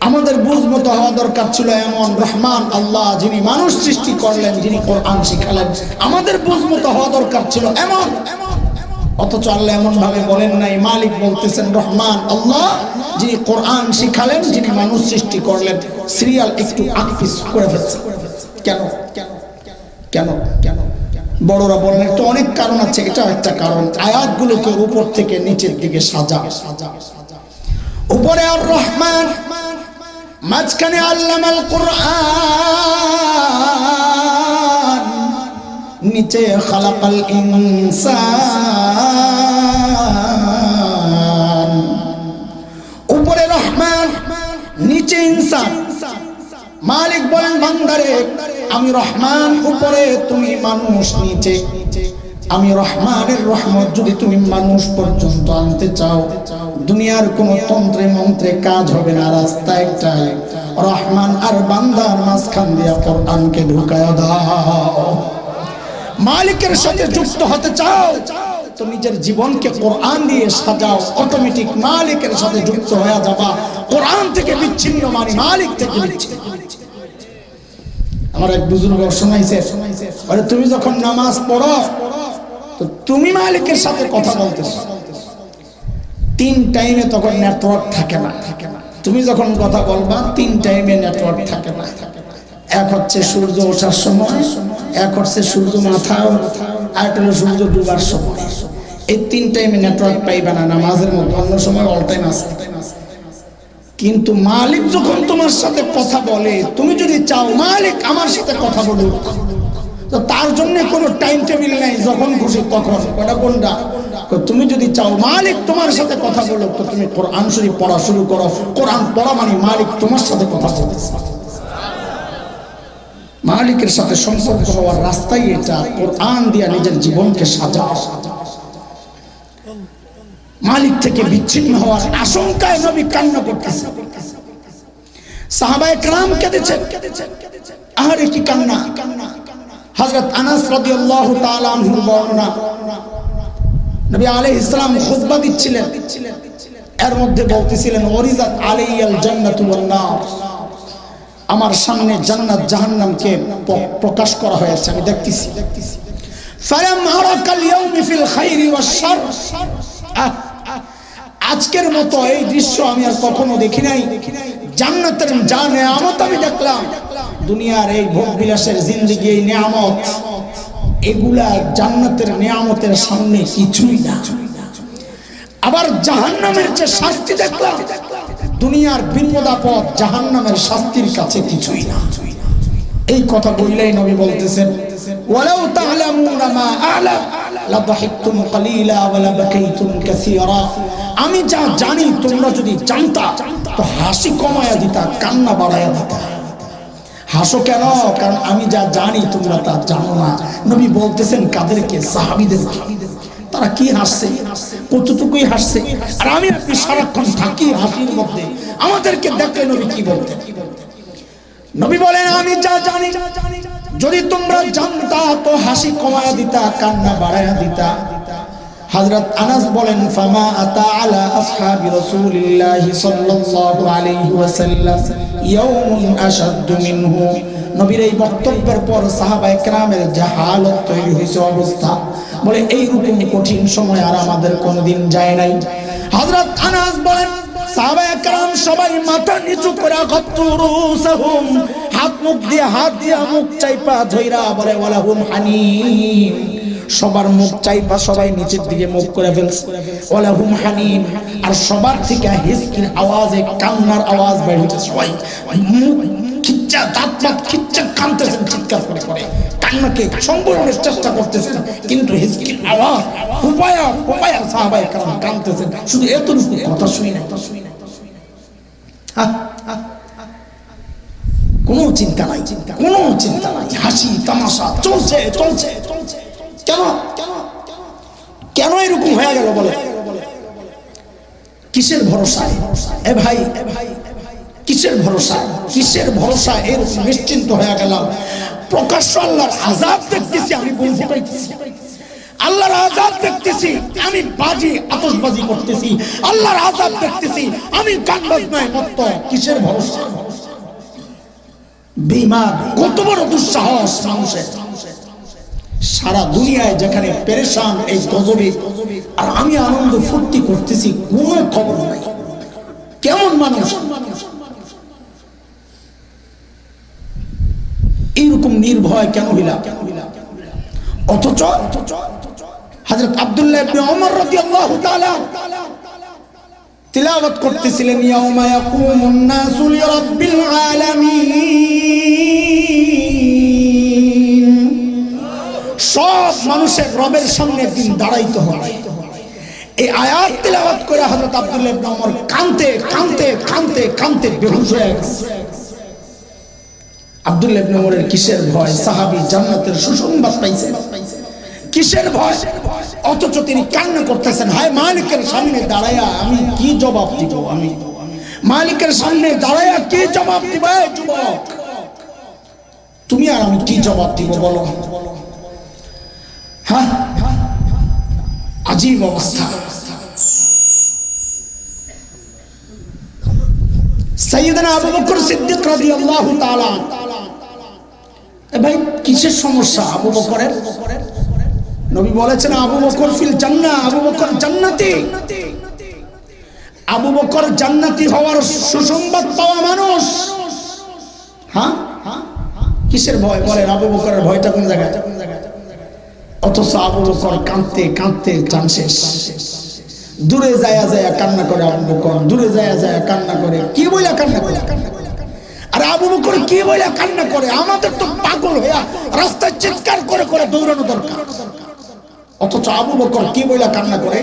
আমাদের বুঝ মতো হওয়া দরকার ছিল এমন, রহমান আল্লাহ যিনি মানুষ সৃষ্টি করলেন, যিনি কোরআন শিখালেন, আমাদের বুঝ মতো হওয়া দরকার ছিল এমন। অথচ আল্লাহ এমন ভাবে বলেন নাই। মালিক বলতেছেন রহমান আল্লাহ যিনি কোরআন শিখালেন, যিনি মানুষ সৃষ্টি করলেন। সিরিয়াল একটু 8 পিস করে ফেলছে। কেন? কেন? কেন? বড়রা বললেন তো অনেক কারণ আছে, এটা একটা কারণ। আয়াতগুলোকে উপর থেকে নিচের দিকে সাজা। উপরে আর রহমান, মাঝখানে আল্লামাল কোরআন, নিচে খালাকাল ইনসান। উপরে রহমান, নিচে ইনসান। মালিক বলেন বান্দারে আমি রহমান, উপরে তুমি মানুষ, নিচে আমি রহমানের রহমত যদি তুমি মানুষ পর্যন্ত আনতে চাও, দুনিয়ার কোন তন্ত্রে মন্ত্রে কাজ হবে না। রাস্তা একটাই, রহমান আর বান্দার মাঝখান দিয়া কোরআনকে ঢুকায় দাও। মালিকের সাথে যুক্ত হতে চাও তো নিজের জীবনকে কোরআন দিয়ে সাজাও, অটোমেটিক মালিকের সাথে যুক্ত হয়ে যাবা। কোরআন থেকে বিচ্ছিন্ন মানে মালিক থেকে বিচ্ছিন্ন। আমার এক বুজুর্গ শোনাইছে, আরে তুমি যখন নামাজ পড়ো তো তুমি মালিকের সাথে কথা বলতেছো, 3 টাইমে তখন নেটওয়ার্ক থাকে না। তুমি যখন কথা বলবা 3 টাইমে নেটওয়ার্ক থাকে না। এক হচ্ছে সূর্য ওঠার সময়, এক হচ্ছে সূর্য মাথা, আর একটা হলো সূর্য ডুবার সময়। এই 3 টাইমে নেটওয়ার্ক পাইবা না নামাজের মধ্যে, অন্য সময় অল টাইম আছে। কিন্তু মালিক যখন তোমার সাথে কথা বলে, তুমি যদি চাও মালিক আমার সাথে কথা বলুক, তো তার জন্য কোনো টাইম টেবিল নাই, যখন খুশি তখন। কোনটা? তুমি যদি চাও মালিক তোমার সাথে কথা বলুক, তো তুমি কোরআন শরীফ পড়া শুরু করো। কোরআন পড়া মানে মালিক তোমার সাথে কথা বলতেছে। মালিকের সাথে সম্পর্ক হওয়ার রাস্তাই এটা, কোরআন দিয়ে নিজের জীবনকে সাজাও। মালিক থেকে বিচ্ছিন্ন হওয়ার আশঙ্কায় নবী কান্না করতেছে। সাহাবায়ে কেরাম কেঁদেছেন। আরে কি কান্না! হযরত আনাস রাদিয়াল্লাহু তাআলা আনহুর বর্ণনা, নবী আলাইহিস সালাম খুতবা দিচ্ছিলেন, এর মধ্যে বলতেছিলেন ওয়ারিজাত আলাইয়াল জান্নাতু ওয়ান নার, আমার সামনে জান্নাত জাহান্নামকে প্রকাশ করা হয়েছে, আমি দেখতেছি। ফালাম আরাকাল ইয়াউমি ফিল খাইরি ওয়াশ শার, আজকের মতো এই দৃশ্য আমি আর কখনো দেখি নাই। জান্নাতের যা নেয়ামত আমি দেখলাম, দুনিয়ার এই ভোগ বিলাসের জিন্দেগি, এই নেয়ামত, এগুলা জান্নাতের নেয়ামতের সামনে কিছুই না। আবার জাহান্নামের যে শাস্তি দেখলাম, দুনিয়ার বিপদ আপদ জাহান্নামের শাস্তির কাছে কিছুই না। এই কথা বললেই নবী বলতেছেন ওয়ালাউ তা'লামুনা মা আ'লাম লাযহিকতুম কালীলা ওয়া লাবাকাইতুম কাসীরা, আমি যা জানি তোমরা যদি জানতা তো হাসি কমায়া দিতা, কান্না বাড়ায়া দিতা। হাসো কেন? কারণ আমি যা জানি তোমরা তা জানো না। নবী বলতেছেন কাদেরকে? সাহাবীদেরকে। তারা কি হাসছে, কতটুকুই হাসছে, আর আমি আপনি সারাক্ষণ থাকি হাসির মধ্যে। আমাদেরকে দেখলে নবী কি বলতেন? নবী বলেন আমি যা জানি যদি তোমরা জানতা তো হাসি কমায়া দিতা, কান্না বাড়ায়া দিতা। হযরত আনাস বলেন ফামা আতা আলা আসহাবি রাসূলিল্লাহি সাল্লাল্লাহু আলাইহি ওয়াসাল্লাম ইয়াউমুন আশাদ্দু মিনহু, নবীর এই বক্তব্যের পর সাহাবায়ে কেরামের যে হালত তৈরি হয়েছে, অবস্থা, বলে এইরকম কঠিন সময় আর আমাদের কোনদিন যায় নাই। হযরত আনাস বলেন সাহাবায়ে কেরাম সবাই মাথা নিচু করে গত্তুরুসাহুম, হাত মুখ দিয়ে মুখ চাইপা ধইরা বলে ওয়ালাহুম হানিম, সবার মুখ চাইপা সবাই নিচের দিকে মুখ করে ফেলছে। ওয়ালাহুম হানিম, আর সবার থেকে হিসকির আওয়াজে কান্নার আওয়াজ বের হচ্ছে। সবাই মুখ খিচ্চা, দাঁত খিচ্চা কাঁদতেছেন, চিৎকার করে করে কান্নাকে সংবরণের চেষ্টা করতেছেন, কিন্তু হিসকির আওয়াজ উপায়া সাহাবায়ে কেরাম কাঁদতেছেন। শুধু এতটুকু কথা শুনি না। কোনো চিন্তা নাই, কোনো চিন্তা নাই, হাসি তামাশা চলছে চলছে। কেন কেন এরকম হয়ে গেল বলে? কিসের ভরসা এ ভাই? কিসের ভরসা? কিসের ভরসা এরকম নিশ্চিন্ত হয়ে গেলাম? প্রকাশ্য আল্লাহর আযাব দেখতেছি, আমি বলতে পারতেছি আল্লাহর আযাব দেখতেছি, আমি বাজি আতশবাজি করতেছি, আল্লাহর আযাব দেখতেছি, আমি গান বাজনায় মত্ত। কিসের ভরসা? বেঈমান, কত বড় দুঃসাহস মানুষের! সারা দুনিয়ায় যেখানে পেরেশান এই গজবে, আর আমি আনন্দ ফুর্তি করতেছি, কোনো খবর নাই। কেমন মানুষ? এইরকম নির্ভয় কেন হইলাম? অথচ হযরত আব্দুল্লাহ ইবনে ওমর রাদিয়াল্লাহু তাআলা তিলাওয়াত করতেছিলেন, ইয়াউমা ইয়াকুমুন নাসু লিরাব্বিল আলামিন। সব মানুষের রবের সামনে একদিন দাঁড়াইতে হবে। এই আয়াত তিলাওয়াত করে হযরত আব্দুল্লাহ ইবনে ওমর কাঁদতে কাঁদতে কাঁদতে কাঁদতে বেহুশ হয়ে গেছে। আব্দুল্লাহ ইবনে ওমরের কিসের ভয়? সাহাবী, জান্নাতের সুসংবাদ পাইছেন, কিসের ভয়? অথচ তিনি কান্না করতেছেন, হায় মালিকের সামনে দাঁড়ায়া আমি কি জবাব দিব? আমি মালিকের সামনে দাঁড়ায়া কি জবাব দিব? যুবক, তুমি আর আমি কি জবাব দিব বলো? হ্যাঁ, আজীব অবস্থা। সাইয়েদনা আবু বকর সিদ্দিক রাদিয়াল্লাহু তাআলা, ভাই কিসের সমস্যা আবু বকরের? নবী বলেছেন আবু বকর ফিল জান্নাহ, আবু বকর জান্নাতি। আবু বকর জান্নাতি হওয়ার সুসংবাদ পাওয়া মানুষ। হ্যাঁ, কিসের ভয় বলেন? আবু বকরের ভয়টা কোন জায়গায়? অথচ আবু বকর কাঁদতে কাঁদতে জান শেষ। দূরে যায় যায় কান্না করে আবু বকর, দূরে যায় যায় কান্না করে। কি বইলা কান্না করে? আর আবু বকর কি বইলা কান্না করে? আমাদের তো পাগল হইয়া রাস্তায় চিৎকার করে করে দৌড়ানো দরকার। অথচ আবু বকর কি বইলা কান্না করে?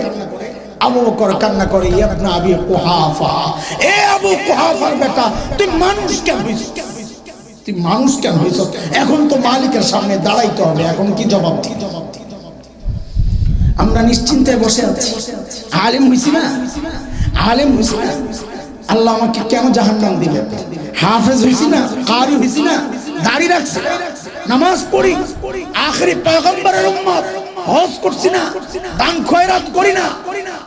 আবু বকর কান্না করে, ইবনে আবি কুহাফা, এ আবু কুহাফার বেটা, তুই মানুষ কেন হইছিস? তুই মানুষ কেন হইছিস? এখন তো মালিকের সামনে দাঁড়াইতে হবে, এখন কি জবাব দিই? আমরা নিশ্চিন্তে বসে আছি। আলেম হইছি না, আলেম হইছি না, আল্লাহ আমাকে কেন জাহান্নাম দিবে? হাফেজ হইছি না, কারি হইছি না, দাড়ি রাখছি না, নামাজ পড়ি, আখেরি পয়গম্বরের উম্মত, হজ করছি না, দান খয়রাত করি না,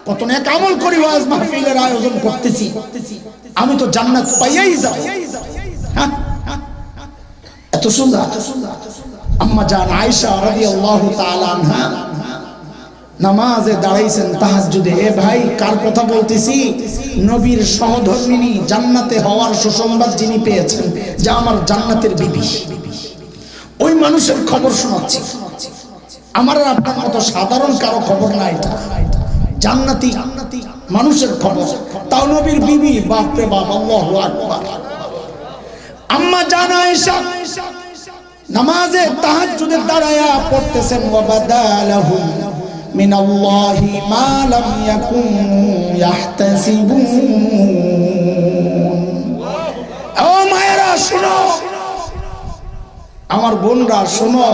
কত নেক আমল করি, ওয়াজ মাহফিলের আয়োজন করতেছি, আমি তো জান্নাত পাইয়াই যাব। হ্যাঁ, এত সুন্দর। আম্মা জান আয়েশা রাদিয়াল্লাহু তাআলা আনহা নামাজে দাঁড়াইছেন তাহাজ্জুদে। এ ভাই, কার কথা বলতেছি? নবীর সহধর্মিনী, জান্নাতে হওয়ার সুসংবাদ যিনি পেয়েছেন, যা আমার জান্নাতের বিবি, ওই মানুষের খবর শোনাচ্ছি। আমার আর আপনার মতো সাধারণ কারো খবর না, এটা জান্নাতি মানুষের খবর, তাও নবীর বিবি। বাপ রে বাপ, আল্লাহু আকবার। আম্মা জান আয়েশা নামাজে তাহাজ্জুদে দাঁড়ায়া পড়তেছেন, ওয়া বাদালাহুম মিনাল্লাহি মা লাম ইয়াকুনু ইয়াহতাসিবুন। ও মায়েরা শোনো, আমার বোনরা শোনো,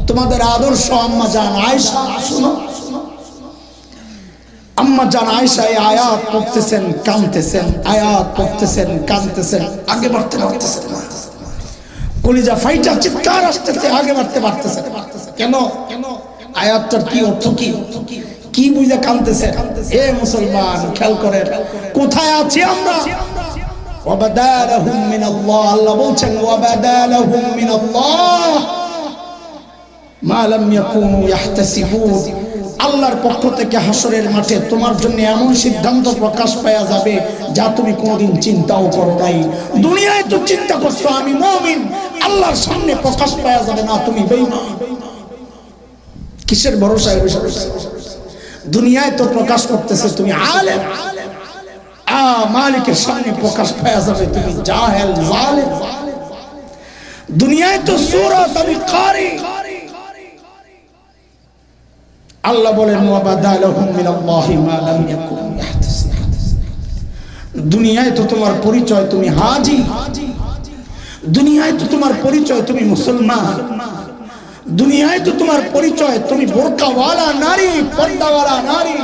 তোমাদের আদর্শ আম্মা জান আয়েশা শোনো। আম্মা জান আয়েশা এই আয়াত পড়তেছেন, কাঁদতেছেন, আয়াত পড়তেছেন, কাঁদতেছেন, আগে বাড়তে পারতেছেন না, কলিজা ফাইটা চিৎকার আসতেছে, আগে বাড়তে পারতেছেন। কেন? আয়াতটার কি অর্থ? কি বুঝে কাঁদতেছেন? এ মুসলমান, খেয়াল করেন কোথায় আছি আমরা। ওয়াবাদালাহুম মিনাল্লাহ, আল্লাহ বলছেন ওয়াবাদালাহুম মিনাল্লাহ মা লাম ইয়াকুনু ইয়াহতাসিবুন। আল্লাহর পক্ষ থেকে হাসরের মাঠে তোমার জন্য এমন সিদ্ধান্ত প্রকাশ পাওয়া যাবে যা তুমি কোনোদিন চিন্তাও করো নাই। দুনিয়ায় তো চিন্তা করছো আমি মুমিন, আল্লাহর সামনে প্রকাশ পাওয়া যাবে না, তুমি বেঈমান। কিসের ভরসায় বসে আছো? দুনিয়ায় তো প্রকাশ করতেছে তুমি আলেম, মালিকের সামনে প্রকাশ পাওয়া যাবে তুমি জাহেল জালেম। দুনিয়ায় তো সূরত আমি কারি। আল্লাহ বলেন ওয়াবাদালাহুম মিনাল্লাহি মা লাম ইয়াকুনু ইয়াহতাসিবুন। দুনিয়ায় তো তোমার পরিচয় তুমি হাজি, দুনিয়ায় তো তোমার পরিচয় তুমি মুসলমান, দুনিয়ায় তো তোমার পরিচয় তুমি বোরকাওয়ালা নারী, পর্দাওয়ালা নারী,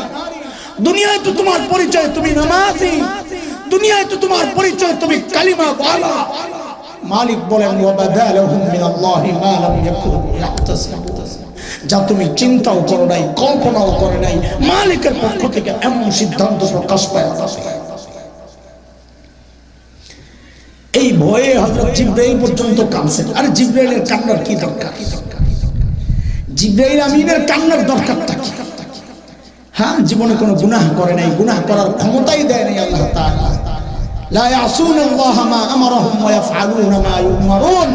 দুনিয়ায় তো তোমার পরিচয় তুমি নামাজি, দুনিয়ায় তো তোমার পরিচয় তুমি কালিমা ওয়ালা। মালিক বলেন ওয়াবাদালাহুম মিনাল্লাহি মা লাম ইয়াকুনু ইয়াহতাসিবুন, যা তুমি চিন্তাও করো নাই, কল্পনাও করে নাই, মালিকের পক্ষ থেকে এমন সিদ্ধান্ত প্রকাশ পায়। এই ভয়ে হযরত জিবরাইল পর্যন্ত কাঁদছেন। আরে জিবরাইলের কান্নার কি দরকার? জিবরাইল আমিনের কান্নার দরকারটা কি? হ্যাঁ, জীবনে কোনো গুনাহ করে নাই, গুনাহ করার ক্ষমতাই দেয় নাই আল্লাহ তাআলা। লা ইয়াসুনাল্লাহা মা আমারহুম ওয়া ইয়াফআলুনা মা ইউমারুন।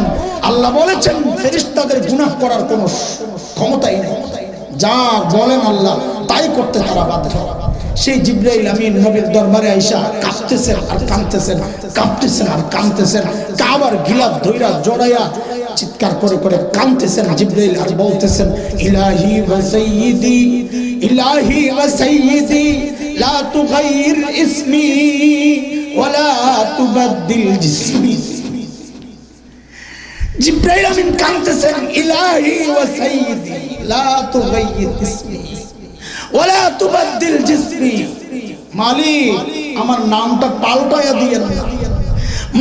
আল্লাহ বলেছেন ফেরেশতাদের গুনাহ করার কোনো ক্ষমতাই নেই, যা বলেন আল্লাহ তাই করতে তারা বাধ্য। সেই জিবরাইল আমিন নবীর দরবারে আইসা কাঁপতেছেন আর কাঁদতেছেন, কাঁপতেছেন আর কাঁদতেছেন, কাবার গিলাফ ধইরা জড়াইয়া চিৎকার করে করে কাঁদতেছেন। জিবরাইল আর বলতেছেন ইলাহি ওয়া সাইয়্যিদি, ইলাহি ওয়া সাইয়্যিদি লা তুগাইর ইসমি ওয়া লা তুবাদদিল জিসমি। জিবরাইল আমিন কাঁদতেছেন ইলাহি ওয়া সাইয়্যিদি লা তুগাইর ইসমি ওয়া লা তুবাদদিল জিসমি। মালিক আমার নামটা পাল্টায়া দিয়েন না,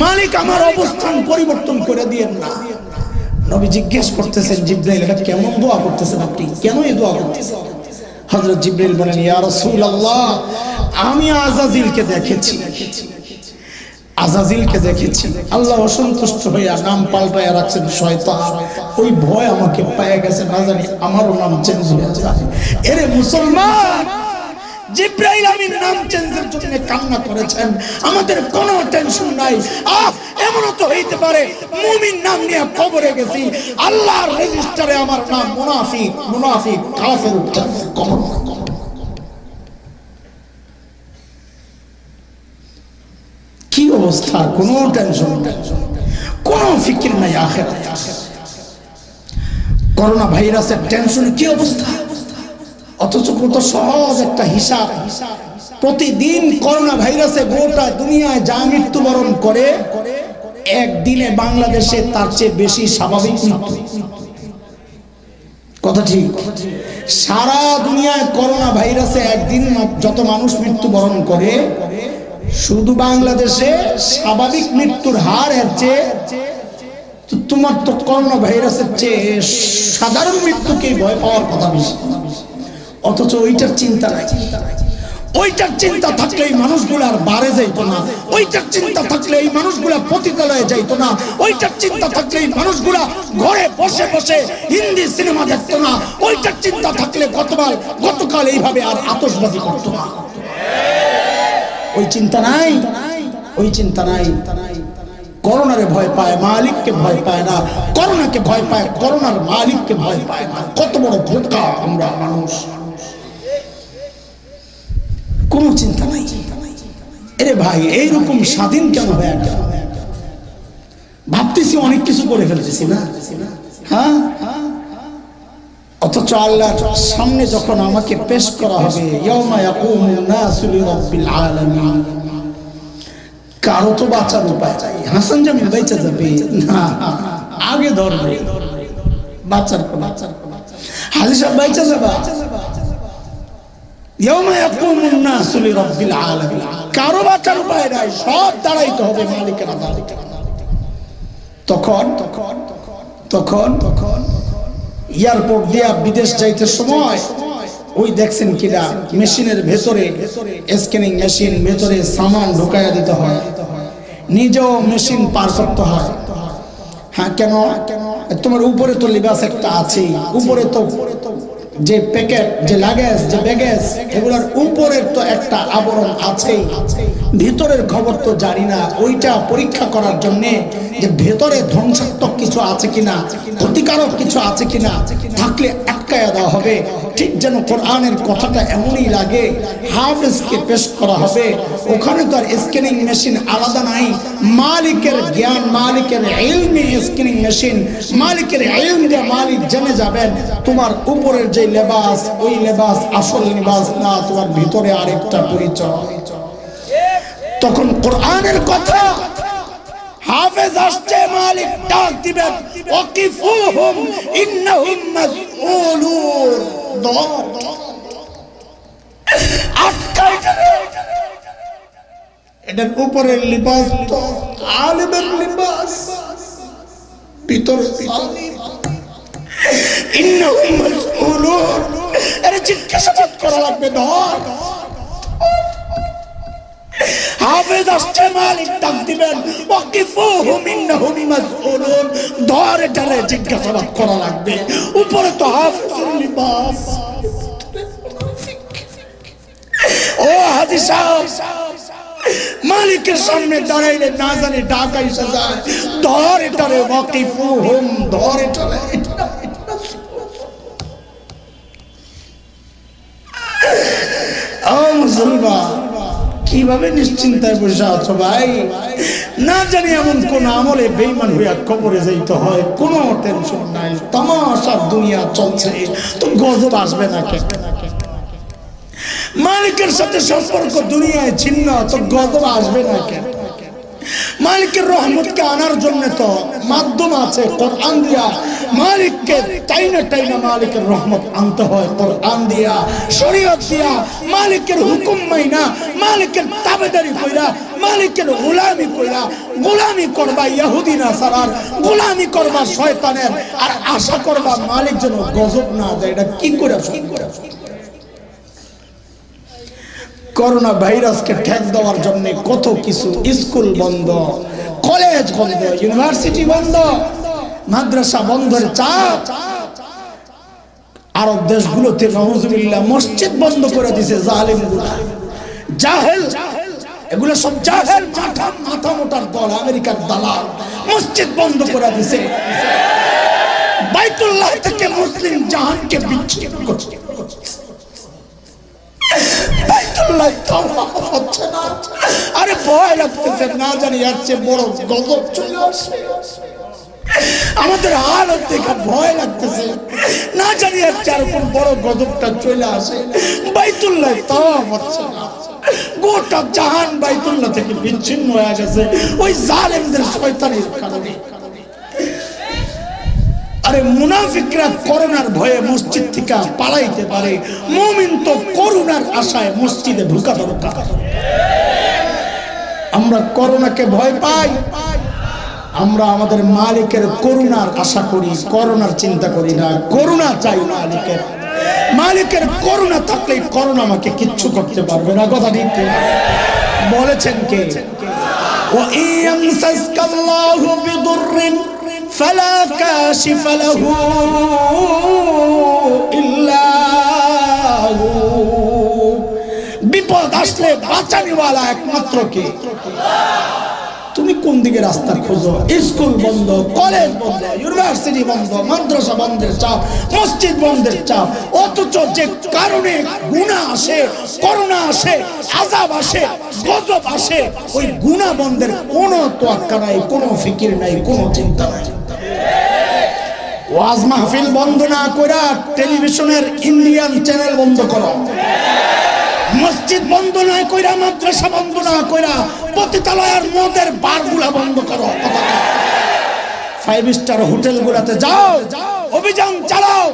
মালিক আমার অবস্থান পরিবর্তন করে দিয়েন না। নবী জিজ্ঞেস করতেছেন জিবরাইল এটা কেমন দোয়া করতেছেন আপনি, কেন এই দোয়া করতেছেন? হযরত জিবরাইল বলেন ইয়া রাসূলুল্লাহ আমি আযাজিলকে দেখেছি, আযাজিলকে দেখেছি, আল্লাহ অসন্তুষ্ট হইয়া নাম পাল্টায়া রাখছেন শয়তান, ওই ভয় আমাকে পায়ে গেছে, না জানি আমারও নাম চেঞ্জ হয়ে যায়। এরে মুসলমান, জিবরাইল আমিন নাম চেঞ্জের জন্য কান্না করেছেন, আমাদের কোনো টেনশন নাই। এমনও তো হইতে পারে মুমিন নাম নিয়ে কবরে গেছি, আল্লাহর রেজিস্টারে আমার নাম মুনাফিক, মুনাফিক কাফের উঠতেছে কবর। কি অবস্থা, কোনো টেনশন নাই, কোনো ফিকির নাই আখিরাত। করোনা ভাইরাসের টেনশন কি অবস্থা, অথচ কত সহজ একটা হিসাব। প্রতিদিন করোনা ভাইরাসে গোটা দুনিয়ায় যা মৃত্যুবরণ করে, একদিনে বাংলাদেশে তার চেয়ে বেশি স্বাভাবিক মৃত্যু। কথা ঠিক? সারা দুনিয়ায় করোনা ভাইরাসে একদিন যত মানুষ মৃত্যুবরণ করে, শুধু বাংলাদেশে স্বাভাবিক মৃত্যুর হার এর চেয়ে, তোমার তো করোনা ভাইরাসের চেয়ে সাধারণ মৃত্যুকে ভয় পাওয়ার কথা বেশি। অথচ ওইটার চিন্তা নাই, ওইটার চিন্তা থাকলে এই মানুষগুলো আর বাড়ে যাইতো না, ওইটার চিন্তা থাকলে এই মানুষগুলা পতিতালয়ে যাইতো না, ওইটার চিন্তা থাকলে এই মানুষগুলা ঘরে বসে বসে হিন্দি সিনেমা দেখতো না, ওইটার চিন্তা থাকলে গতকাল এইভাবে আর আতশবাজি করতো না। ওই চিন্তা নাই, ওই চিন্তা নাই। করোনারে ভয় পায়, মালিককে ভয় পায় না। করোনাকে ভয় পায়, করোনার মালিককে ভয় পায় না। কত বড় বোকা আমরা মানুষ, কোনো চিন্তা নাই। এরে ভাই, এইরকম স্বাধীন কেন হয়ে গেল? ভাবতেছি অনেক কিছু করে ফেলতেছি না, হ্যাঁ? অথচ আল্লাহর সামনে যখন আমাকে পেশ করা হবে, ইয়াউমা ইয়াকুমুন নাসু লিরাব্বিল আলামিন, কারো তো বাঁচার উপায় নাই। হাসান জামিল বেঁচে যাবে না, আগে ধরবে বাঁচার বাঁচার হাজি সাহেব বেঁচে যাবে। ইয়াউমা ইয়াকুমুন নাসু লিরাব্বিল আলামিন, কারো বাঁচার উপায় নাই, সব দাঁড়াইতে হবে মালিকের আদালতে। তখন তখন তখন তখন এয়ারপোর্ট দিয়া বিদেশ যাইতে সময় ওই দেখছেন কিনা মেশিনের ভেতরে, স্ক্যানিং মেশিন ভেতরে সামান ঢুকাইয়া দিতে হয়, নিজেও মেশিন পার করতে হয়। হ্যাঁ, কেন? তোমার উপরে তো লিবাস একটা আছে, উপরে তো যে প্যাকেট, যে লাগেজ, যে ব্যাগেজ, এগুলোর উপরের তো একটা আবরণ আছেই, ভিতরের খবর তো জানি না। ওইটা পরীক্ষা করার জন্যে যে ভেতরে ধ্বংসাত্মক কিছু আছে কিনা, ক্ষতিকারক কিছু আছে কিনা, থাকলে আটকায়া দেওয়া হবে। ঠিক যেন কোরআনের কথাটা এমনই লাগে, হাফেজকে পেশ করা হবে, ওখানে তো আর স্ক্যানিং মেশিন আলাদা নাই, মালিকের জ্ঞান, মালিকের ইলমে স্ক্যানিং মেশিন, মালিকের ইলম দিয়ে মালিক জেনে যাবেন তোমার উপরের যে লেবাস, ওই লেবাস আসল লেবাস না, তোমার ভিতরে আরেকটা পরিচয়। তখন কোরআনের কথা হাফেজ আসছে, মালিক ডাক দিবেন ওয়াকিফুহুম ইন্নাহুম মাসউলুন। আটকাই যাবে। এটার উপরের লিবাস তো আলিমের লিবাস, ভিতরে ইন্নাহুম মাসউলুন। এর জিজ্ঞাসাবাদ করা লাগবে। ধর হাফেজ আসছে, মালিক ডাক দিবেন ওয়াকিফুহুম ইন্নাহুম মাসউলুন। ধর এটারে জিজ্ঞাসাবাদ করা লাগবে। উপরে তো হাফেজের লিবাস। ও হাজি সাহেব, মালিকের সামনে দাঁড়াইলে না জানি ডাকা এসে যায়। ধর এটারে ওয়াকিফুহুম, ধর এটারে। ও মুসলমান, কিভাবে নিশ্চিন্তায় বসে আছো ভাই? না জানি এমন কোন আমলে বেঈমান হইয়া কবরে যাইতে হয়, কোনো টেনশন নাই। তামাশার দুনিয়া চলছে, তো গজব আসবে না কেন? মালিকের সাথে সম্পর্ক দুনিয়ায় ছিন্ন, তো গজব আসবে না কেন? মালিকের রহমতকে আনার জন্য তো মাধ্যম আছে, কোরআন দিয়া মালিককে টাইনা টাইনা মালিকের রহমত আনতে হয়। কোরআন দিয়া, শরীয়ত দিয়া, মালিকের হুকুম মাইনা, মালিকের তাবেদারি কইরা, মালিকের গোলামি কইরা। গোলামি করবা ইহুদি নাসারার, গোলামি করবা শয়তানের, আর আশা করবা মালিক যেন গজব না দেয়। এটা কি করে? করোনা ভাইরাসকে ঠেক দেওয়ার জন্য কত কিছু, স্কুল বন্ধ, কলেজ বন্ধ, ইউনিভার্সিটি বন্ধ, মাদ্রাসা বন্ধের চাপ। আরব দেশগুলোতে নাউজুবিল্লাহ মসজিদ বন্ধ করে দিয়েছে জালিমগুলা, জাহেল। এগুলো সব জাহেল, মাথা মোটার দল, আমেরিকার দালাল। মসজিদ বন্ধ করে দিয়েছে, বাইতুল্লাহ থেকে মুসলিম জাহানকে বিচ্ছিন্ন করছে। আরে ভয় লাগতেছে, না জানি এর চেয়ে বড় গজব চলে আসে। আমাদের হালত দেখে ভয় লাগতেছে, না জানি এর চেয়ে কোন বড় গজবটা চলে আসে। বাইতুল্লাহ তাওয়াফ হচ্ছে না, গোটা জাহান বাইতুল্লাহ থেকে বিচ্ছিন্ন হয়ে গেছে ওই জালেমদের শয়তানের কারণে। আরে মুনাফিকরা করোনার ভয়ে মসজিদ থেকে পালাইতে পারে, মুমিন তো করোনার আশায় মসজিদে ঢোকা দরকার। আমরা করোনাকে ভয় পাই, আমরা আমাদের মালিকের করুণার আশা করি, করোনার চিন্তা করি না। করুণা চাই মালিকের, মালিকের করুণা থাকলে করোনা আমাকে কিচ্ছু করতে পারবে না। কথা ঠিক বলেছেন কে? ওয়া ইয়ামসাসকাল্লাহু বিদুররিন فلا كاشف له إلا هو। বিপদ আসলে বাঁচানিওয়ালা একমাত্র কে? তুমি কোন দিকে রাস্তা খোঁজো? স্কুল বন্ধ, কলেজ বন্ধ, ইউনিভার্সিটি বন্ধ, মাদ্রাসা বন্ধের চাপ, মসজিদ বন্ধের চাপ। অথচ যে কারণে গুনাহ আসে, করোনা আসে, আযাব আসে, গজব আসে, ওই গুনাহ বন্ধের কোনো তোয়াক্কা নাই, কোনো ফিকির নাই, কোনো চিন্তা নাই। ওয়াজ মাহফিল বন্ধ না কইরা টেলিভিশনের ইন্ডিয়ান চ্যানেল বন্ধ করো। মসজিদ বন্ধ না কইরা, মাদ্রাসা বন্ধ না কইরা পতিতালয়ের মদের বারগুলা বন্ধ করো। 5 স্টার হোটেলগুলোতে যাও, অভিযান চালাও,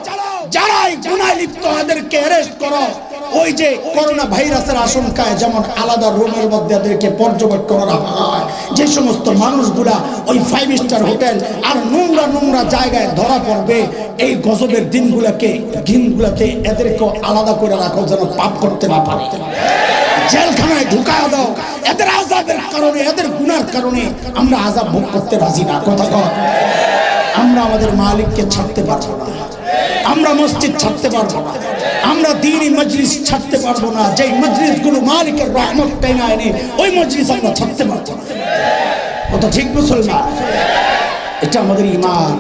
যারাই গুনাহে লিপ্ত এদেরকে অ্যারেস্ট করো। ওই যে করোনা ভাইরাসের আশঙ্কায় যেমন আলাদা রুমের মধ্যে এদেরকে পর্যবেক্ষণ রাখা হয়, যে সমস্ত মানুষগুলা ওই 5 স্টার হোটেল আর নোংরা নোংরা জায়গায় ধরা পড়বে, এই গজবের দিনগুলোকে এদেরকে আলাদা করে রাখো, যেন পাপ করতে না পারে। জেলখানায় ঢুকায় দাও। এদের আযাবের কারণে, এদের গুনার কারণে আমরা আযাব ভোগ করতে রাজি না। কথা কয়, আমরা আমাদের মালিককে ছাড়তে পারবো না, আমরা মসজিদ ছাড়তে পারবো না, আমরা দ্বীনি মজলিস ছাড়তে পারবো না। যেই মজলিসগুলো মালিকের রহমত টেনে আনে, ওই মজলিস আমরা ছাড়তে পারবো না। কত ঠিক মুসলমান? এটা আমাদের ঈমান,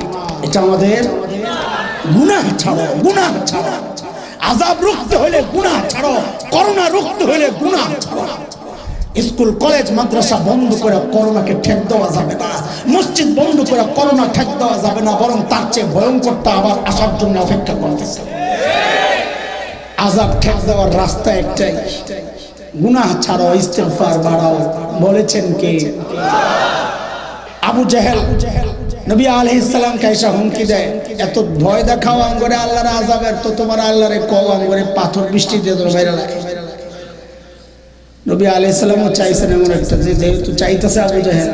এটা আমাদের গুনাহ ছাড়ো, গুনাহ ছাড়ো। আযাব রুখতে হলে গুনাহ ছাড়ো, করোনা রুখতে হলে গুনাহ ছাড়ো। স্কুল কলেজ মাদ্রাসা বন্ধ করে করোনাকে ঠেক দেওয়া যাবে না, মসজিদ বন্ধ করে করোনা ঠেক দেওয়া যাবে না, বরং তার চেয়ে ভয়ঙ্করটা আবার আসার জন্য অপেক্ষা করতেছে। আযাব ঠেক দেওয়ার রাস্তা একটাই, গুনাহ ছাড়ো, ইস্তেগফার বাড়াও। বলেছেন কে? আবু জেহেল নবী আলাইহিস সালাম কাইসা হুমকি দেয়, এত ভয় দেখাও আমগরে আল্লাহর আযাবের, তো তোমার আল্লাহরে কও আমগরে পাথর বৃষ্টি দিয়ে দাও বাইরে লাগে। নবী আলাইহিস সালামও চাইছেন এমন একটা, যেহেতু চাইতেছে আবু জেহেল,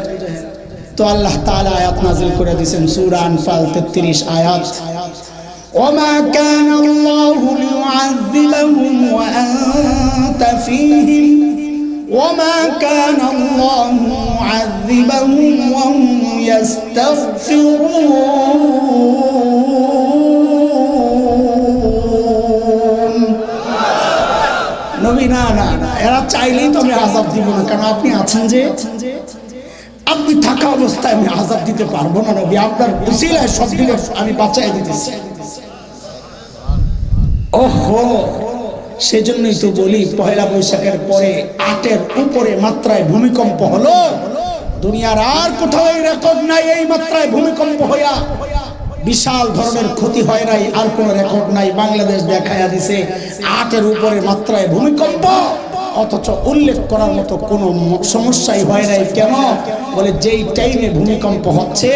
তো আল্লাহ তাআলা আয়াত নাযিল করে দিয়েছেন সূরা আনফাল 33 আয়াত, ওমা কানা আল্লাহু লিউআযযিবাহুম ওয়া আনতা ফীহিম ওমা কানা আল্লাহু মুআযযিবাহুম ওয়া হুম ইস্তাগফিরুন। নবী না না না, এরা চাইলেই তো আমি আযাব দিব না, কারণ আপনি আছেন যে, আপনি থাকা অবস্থায় আমি আযাব দিতে পারবো না নবী, আপনার উসিলায় সব দিকে আমি বাঁচাই দিতেছি। ওহো, সেজন্যই তো বলি পহেলা বৈশাখের পরে 8-এর উপরে মাত্রায় ভূমিকম্প হলো, দুনিয়ার আর কোথাও এই রেকর্ড নাই এই মাত্রায় ভূমিকম্প হইয়া বিশাল ধরনের ক্ষতি হয় নাই, আর কোনো রেকর্ড নাই। বাংলাদেশ দেখায়া দিছে 8-এর উপরে মাত্রায় ভূমিকম্প, অথচ উল্লেখ করার মতো কোনো সমস্যাই হয় নাই। কেন? বলে যেই টাইমে ভূমিকম্প হচ্ছে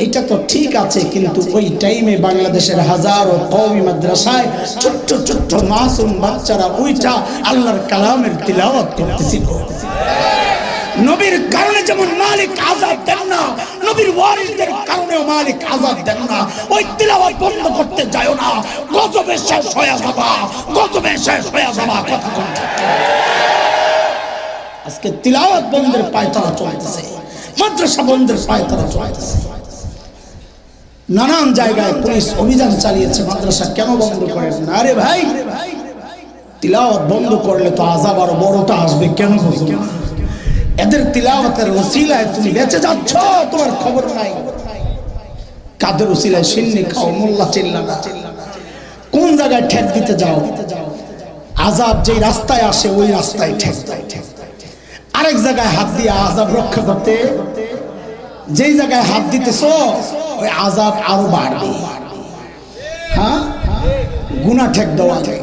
এটা তো ঠিক আছে, কিন্তু ওই টাইমে বাংলাদেশের হাজারো কওমি মাদ্রাসায় ছোট্ট ছোট্ট মাসুম বাচ্চারা ওইটা আল্লাহর কালামের তিলাওয়াত করতেছিল। নবীর কারণে যেমন মালিক আযাব দেন না, নবীর ওয়ারিসদের কারণেও মালিক আযাব দেন না। ওই তিলাওয়াত বন্ধ করতে যাও না, গজবে শেষ হয়ে যাবা, গজবে শেষ হয়ে যাবা। কথা কোন? আজকে তিলাওয়াত বন্ধের পায়তারা চলতেছে, মাদ্রাসা বন্ধের পায়তারা চলতেছে। নানান জায়গায় পুলিশ অভিযান চালিয়েছে, মাদ্রাসা কেন বন্ধ করেন না? আরে ভাই, তিলাওয়াত বন্ধ করলে তো আযাব আরো বড়টা আসবে, কেন বুঝো না? এদের তিলাওয়াতের ওসিলায় তুমি বেঁচে যাচ্ছ, তোমার খবর নাই। কাদের ওসিলায় সিন্নি খাও, মোল্লা চিল্লা না, কোন জায়গায় ঠেক দিতে যাও? আযাব যেই রাস্তায় আসে ওই রাস্তায় ঠেক দাও। আরেক জায়গায় হাত দিয়ে আযাব রক্ষা করতে, যেই জায়গায় হাত দিতেছো ওই আযাব আরো বাড়বে। হ্যাঁ, গুনাহ ঠেক দেওয়া যায়।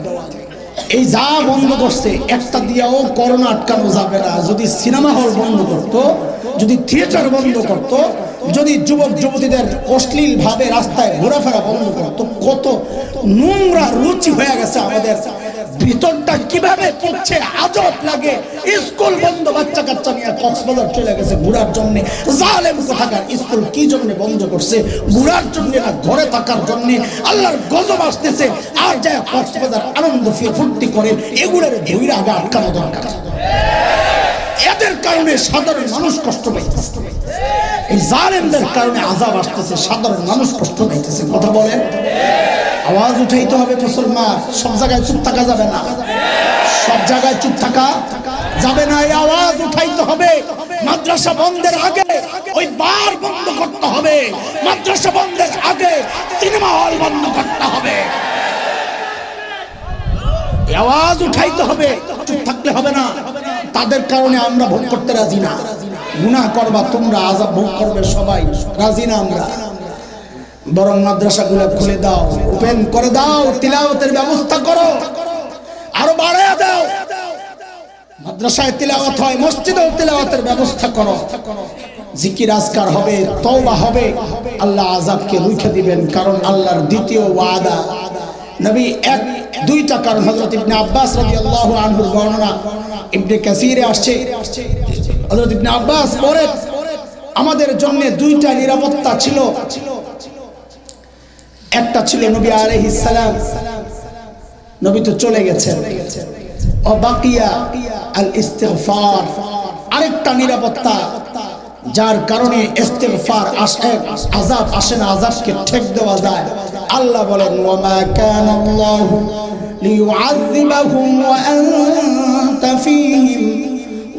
এই যা বন্ধ করছে একটা দিয়েও করোনা আটকানো যাবে না। যদি সিনেমা হল বন্ধ করত, যদি থিয়েটার বন্ধ করত, যদি যুবক যুবতীদের অশ্লীল ভাবে রাস্তায় ঘোরাফেরা বন্ধ করত, কত নোংরা রুচি হয়ে গেছে আমাদের ভিতরটা, কিভাবে পড়ছে আজব লাগে। স্কুল বন্ধ, বাচ্চা কাচ্চা নিয়ে কক্সবাজার চলে গেছে ঘোরার জন্য। জালেম কোথাকার, স্কুল কি জন্য বন্ধ করছে? ঘোরার জন্য না, ঘরে থাকার জন্য। আল্লাহর গজব আসতেছে, আর যায় কক্সবাজার আনন্দ ফুর্তি করে, এগুলোর ধৈর্য আগে আটকানো দরকার। এদের কারণে সাধারণ মানুষ কষ্ট পাইতেছে, এই জালেমদের কারণে আযাব আসতেছে, সাধারণ মানুষ কষ্ট পাইতেছে। কথা বলেন, আওয়াজ উঠাইতে হবে মুসলমান। সব জায়গায় চুপ থাকা যাবে না, সব জায়গায় চুপ থাকা যাবে না, এই আওয়াজ উঠাইতে হবে। মাদ্রাসা বন্ধের আগে ওই বার বন্ধ করতে হবে, মাদ্রাসা বন্ধের আগে সিনেমা হল বন্ধ করতে হবে, আওয়াজ উঠাইতে হবে। চুপ থাকলে হবে না। তাদের কারণে আমরা ভোগ করতে রাজি না। গুনাহ করবা তোমরা, আযাব ভোগ করবে সবাই, রাজি না আমরা। বরং মাদ্রাসাগুলো খুলে দাও, ওপেন করে দাও, তিলাওয়াতের ব্যবস্থা করো, আরো বাড়ায়া দাও। মাদ্রাসায় তিলাওয়াত হয়, মসজিদেও তিলাওয়াতের ব্যবস্থা করো। জিকির আজকার হবে, তওবা হবে, আল্লাহ আযাবকে রুখে দিবেন। কারণ আল্লাহর দ্বিতীয় ওয়াদা। নবী দুইটা কারণ, হযরত ইবনে আব্বাস রাদিয়াল্লাহু আনহুর বর্ণনা ইবনে কাসিরে আসছে। হযরত ইবনে আব্বাস পরে আমাদের জন্য দুইটা নিরাপত্তা ছিল। একটা ছিল নবী আলাইহিস সালাম, নবী তো চলে গেছেন, ও বাকিয়া আল ইস্তিগফার, আরেকটা নিরাপত্তা যার কারণে ইস্তিগফার আসে, আযাব আসে না, আযাবকে ঠেক দেওয়া যায়। আল্লাহ বলেন, ওয়া মা কানা আল্লাহু লিয়ুআযযিবাহুম ওয়া আনতা ফীহিম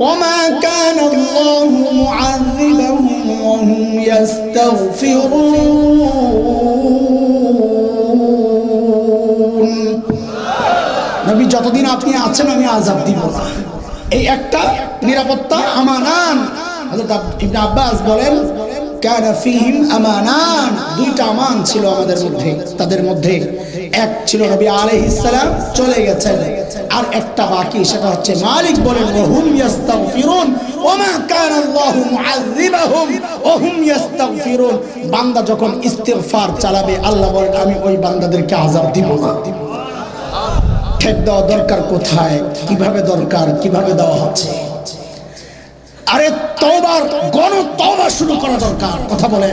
ওয়া মা কানা আল্লাহু মুআযযিবাহুম ওয়া হুম ইস্তাগফিরুন। নবী যতদিন আপনি আছেন আমি আযাব দিব না, এই একটা নিরাপত্তা আমানান। হযরত ইবনে আব্বাস বলেন, কানা ফীহিম আমানান, দুইটা আমান ছিল আমাদের মধ্যে, তাদের মধ্যে এক ছিল নবী আলাইহিস সালাম, চলে গেছেন, আর একটা বাকি, সেটা হচ্ছে মালিক বলেন ওয়াহুম ইস্তাগফিরুন ওমা কানা আল্লাহু মুআযিবাহুম ওহুম ইস্তাগফিরুন। বান্দা যখন ইস্তিগফার চালাবে আল্লাহ বলেন আমি ওই বান্দাদেরকে আযাব দিব না। ঠেক দেওয়া দরকার কোথায়, কিভাবে দরকার, কিভাবে দেওয়া হচ্ছে? আরে তওবার গণ তওবা শুরু করা দরকার। কথা বলে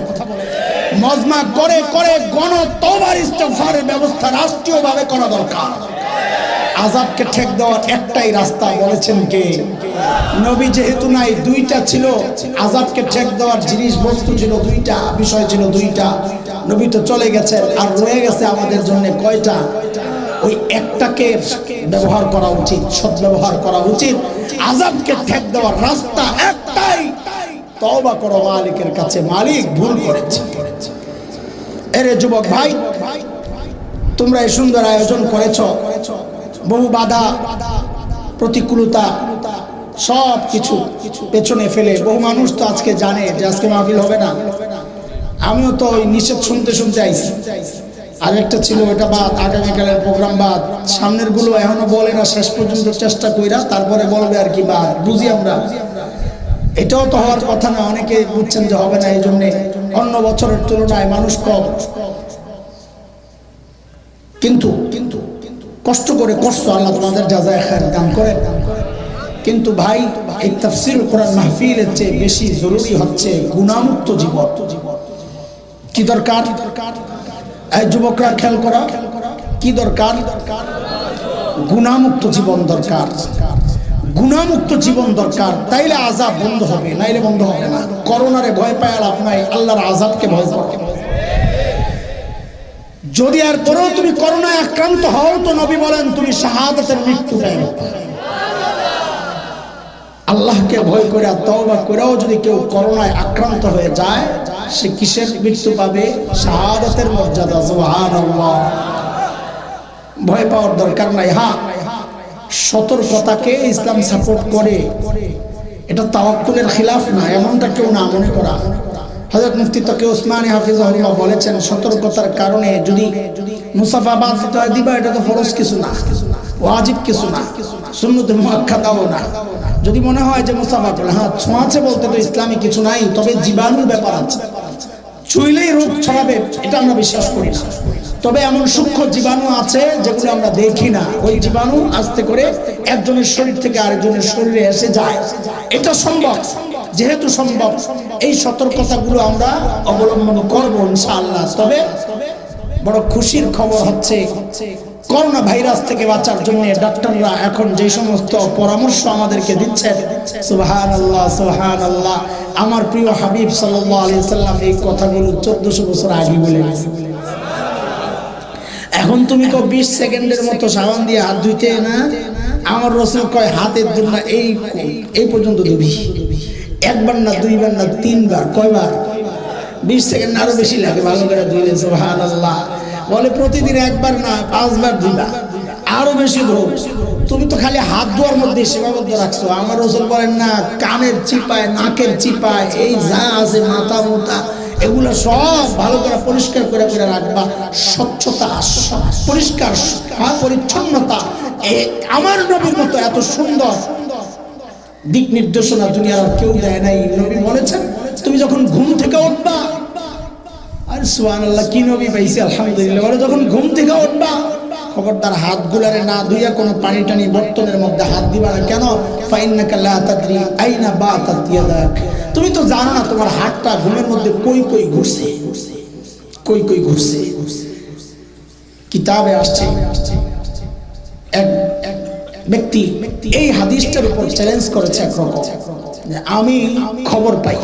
মজমা করে করে গণ তওবার ইস্তিগফারের ব্যবস্থা রাষ্ট্রীয়ভাবে করা দরকার। আযাবকে ঠেক দেওয়ার একটাই রাস্তা, বলেছেন কে? নবী যেহেতু নাই, দুইটা ছিল আযাবকে ঠেক দেওয়ার জিনিস, বস্তু ছিল দুইটা, বিষয় ছিল দুইটা। নবী তো চলে গেছেন, আর রয়ে গেছে আমাদের জন্য কয়টা? ওই একটাকে ব্যবহার করা উচিত, সদ্ব্যবহার করা উচিত। আযাবকে ঠেক দেওয়ার রাস্তা একটাই, তওবা করো মালিকের কাছে, মালিক ভুল করেছে। এরে যুবক ভাই, তোমরা এই সুন্দর আয়োজন করেছো, বহু বাধা প্রতিকূলতা সব কিছু পেছনে ফেলে বহু মানুষ তো আজকে জানে যে আজকে মাহফিল হবে না। আমিও তো ওই নিষেধ শুনতে শুনতে আইছি। আর একটা ছিল ওটা বাদ, আগামীকালের প্রোগ্রাম বাদ, সামনের গুলো এখনো বলে না, শেষ পর্যন্ত চেষ্টা কইরা তারপরে বলবে আর কি বাদ, বুঝি আমরা। এটাও তো হওয়ার কথা না, অনেকে বুঝছেন যে হবে না, এই জন্য অন্য বছরের তুলনায় মানুষ কম, কিন্তু কষ্ট করে করছো, আল্লাহ তোমাদের জাযায়ে খায়ের দান করেন। কিন্তু ভাই, এই তাফসীরুল কোরআন মাহফিলের চেয়ে বেশি জরুরি হচ্ছে গুনাহমুক্ত জীবন। কি দরকার? এই যুবকরা খেয়াল করা, কি দরকার? গুনাহমুক্ত জীবন দরকার, গুনাহমুক্ত জীবন দরকার। তাইলে আযাব বন্ধ হবে, নাইলে বন্ধ হবে না। করোনারে ভয় পায় লাভ নাই, আল্লাহর আযাবকে ভয় করো। যদি আর পরেও তুমি করোনায় আক্রান্ত হও তো নবী বলেন তুমি শাহাদাতের মৃত্যু পাবে। আল্লাহকে ভয় করে তওবা করেও যদি কেউ করোনায় আক্রান্ত হয়ে যায়, সে কিসের মৃত্যু পাবে? শাহাদাতের মর্যাদা। সুবহানাল্লাহ। ভয় পাওয়ার দরকার নাই। হ্যাঁ, সতর্কতাকে ইসলাম সাপোর্ট করে, এটা তাওয়াক্কুলের খিলাফ না, এমনটা কেউ না মনে করা। হযরত মুফতি তকি উসমানী হাফিজাহুল্লাহ বলেছেন, সতর্কতার কারণে যদি মুসাফা বাদ দিতে হয় দিবা, এটা তো ফরজ কিছু না, ওয়াজিব কিছু না, সুন্নতে মুআক্কাদাও না। যদি মনে হয় যে মুসাফা করলে, হ্যাঁ ছোঁয়াছে বলতে তো ইসলামে কিছু নাই, তবে জীবাণুর ব্যাপার আছে, ছুঁইলেই রোগ ছড়াবে, এটা আমরা বিশ্বাস করি না। তবে এমন সূক্ষ্ম জীবাণু আছে যেগুলো আমরা দেখি না, ওই জীবাণু আস্তে করে একজনের শরীর থেকে আরেকজনের শরীরে এসে যায়, এটা সম্ভব। যেহেতু সম্ভব, এই সতর্কতাগুলো আমরা অবলম্বন করব ইনশাআল্লাহ। তবে বড় খুশির খবর হচ্ছে, করোনা ভাইরাস থেকে বাঁচার জন্য ডাক্তাররা এখন যে সমস্ত পরামর্শ আমাদেরকে দিচ্ছেন, সুবহানাল্লাহ সুবহানাল্লাহ। আমার প্রিয় হাবিব সাল্লাল্লাহু আলাইহি সাল্লাম এই কথাগুলো 1400 বছর আগে বলে গেছেন। এখন তুমি কো 20 সেকেন্ডের মতো সাবান দিয়ে হাত ধুইতে না, আমার রাসূল কয় হাতের জন্য এই পর্যন্ত ধুবি, একবার না, দুইবার না, তিনবার। কয়বার? 20 সেকেন্ড আরো বেশি লাগে ভালো করে ধুইলে। সুবহানাল্লাহ। বলে প্রতিদিন একবার না, 5 বার ধুইবা, আরো বেশি ধো। তুমি তো খালি হাত ধোয়ার মধ্যে সীমাবদ্ধ রাখছো। আমার রাসূল বলেন না, কানের চিপায়, নাকের চিপায়, এই যা আছে মাথা মোটা, এগুলো সব ভালো করে পরিষ্কার করে করে রাখবা। স্বচ্ছতা, পরিষ্কার পরিচ্ছন্নতা, আমার নবীর মতো এত সুন্দর দিক নির্দেশনা দুনিয়ার আর কেউ দেয় নাই। নবী বলেছেন তুমি যখন ঘুম থেকে উঠবা, আর সুবহানাল্লাহ, কি নবী পাইছে আলহামদুলিল্লাহ, বলে যখন ঘুম থেকে উঠবা খবরদার হাতগুলারে না ধুইয়া কোনো পানি টানি বর্তনের মধ্যে হাত দিবা না। কেন? ফাইন্নাকা লা তাদরি আইনা বাতাত ইয়াদাক। তুমি তো জানো না তোমার হাতটা ঘুমের মধ্যে কই কই ঘুরছে, কই কই ঘুরছে। কিতাবে আসছে এক ব্যক্তি এই হাদিসটার উপর চ্যালেঞ্জ করেছে একরকম, আমি খবর পাই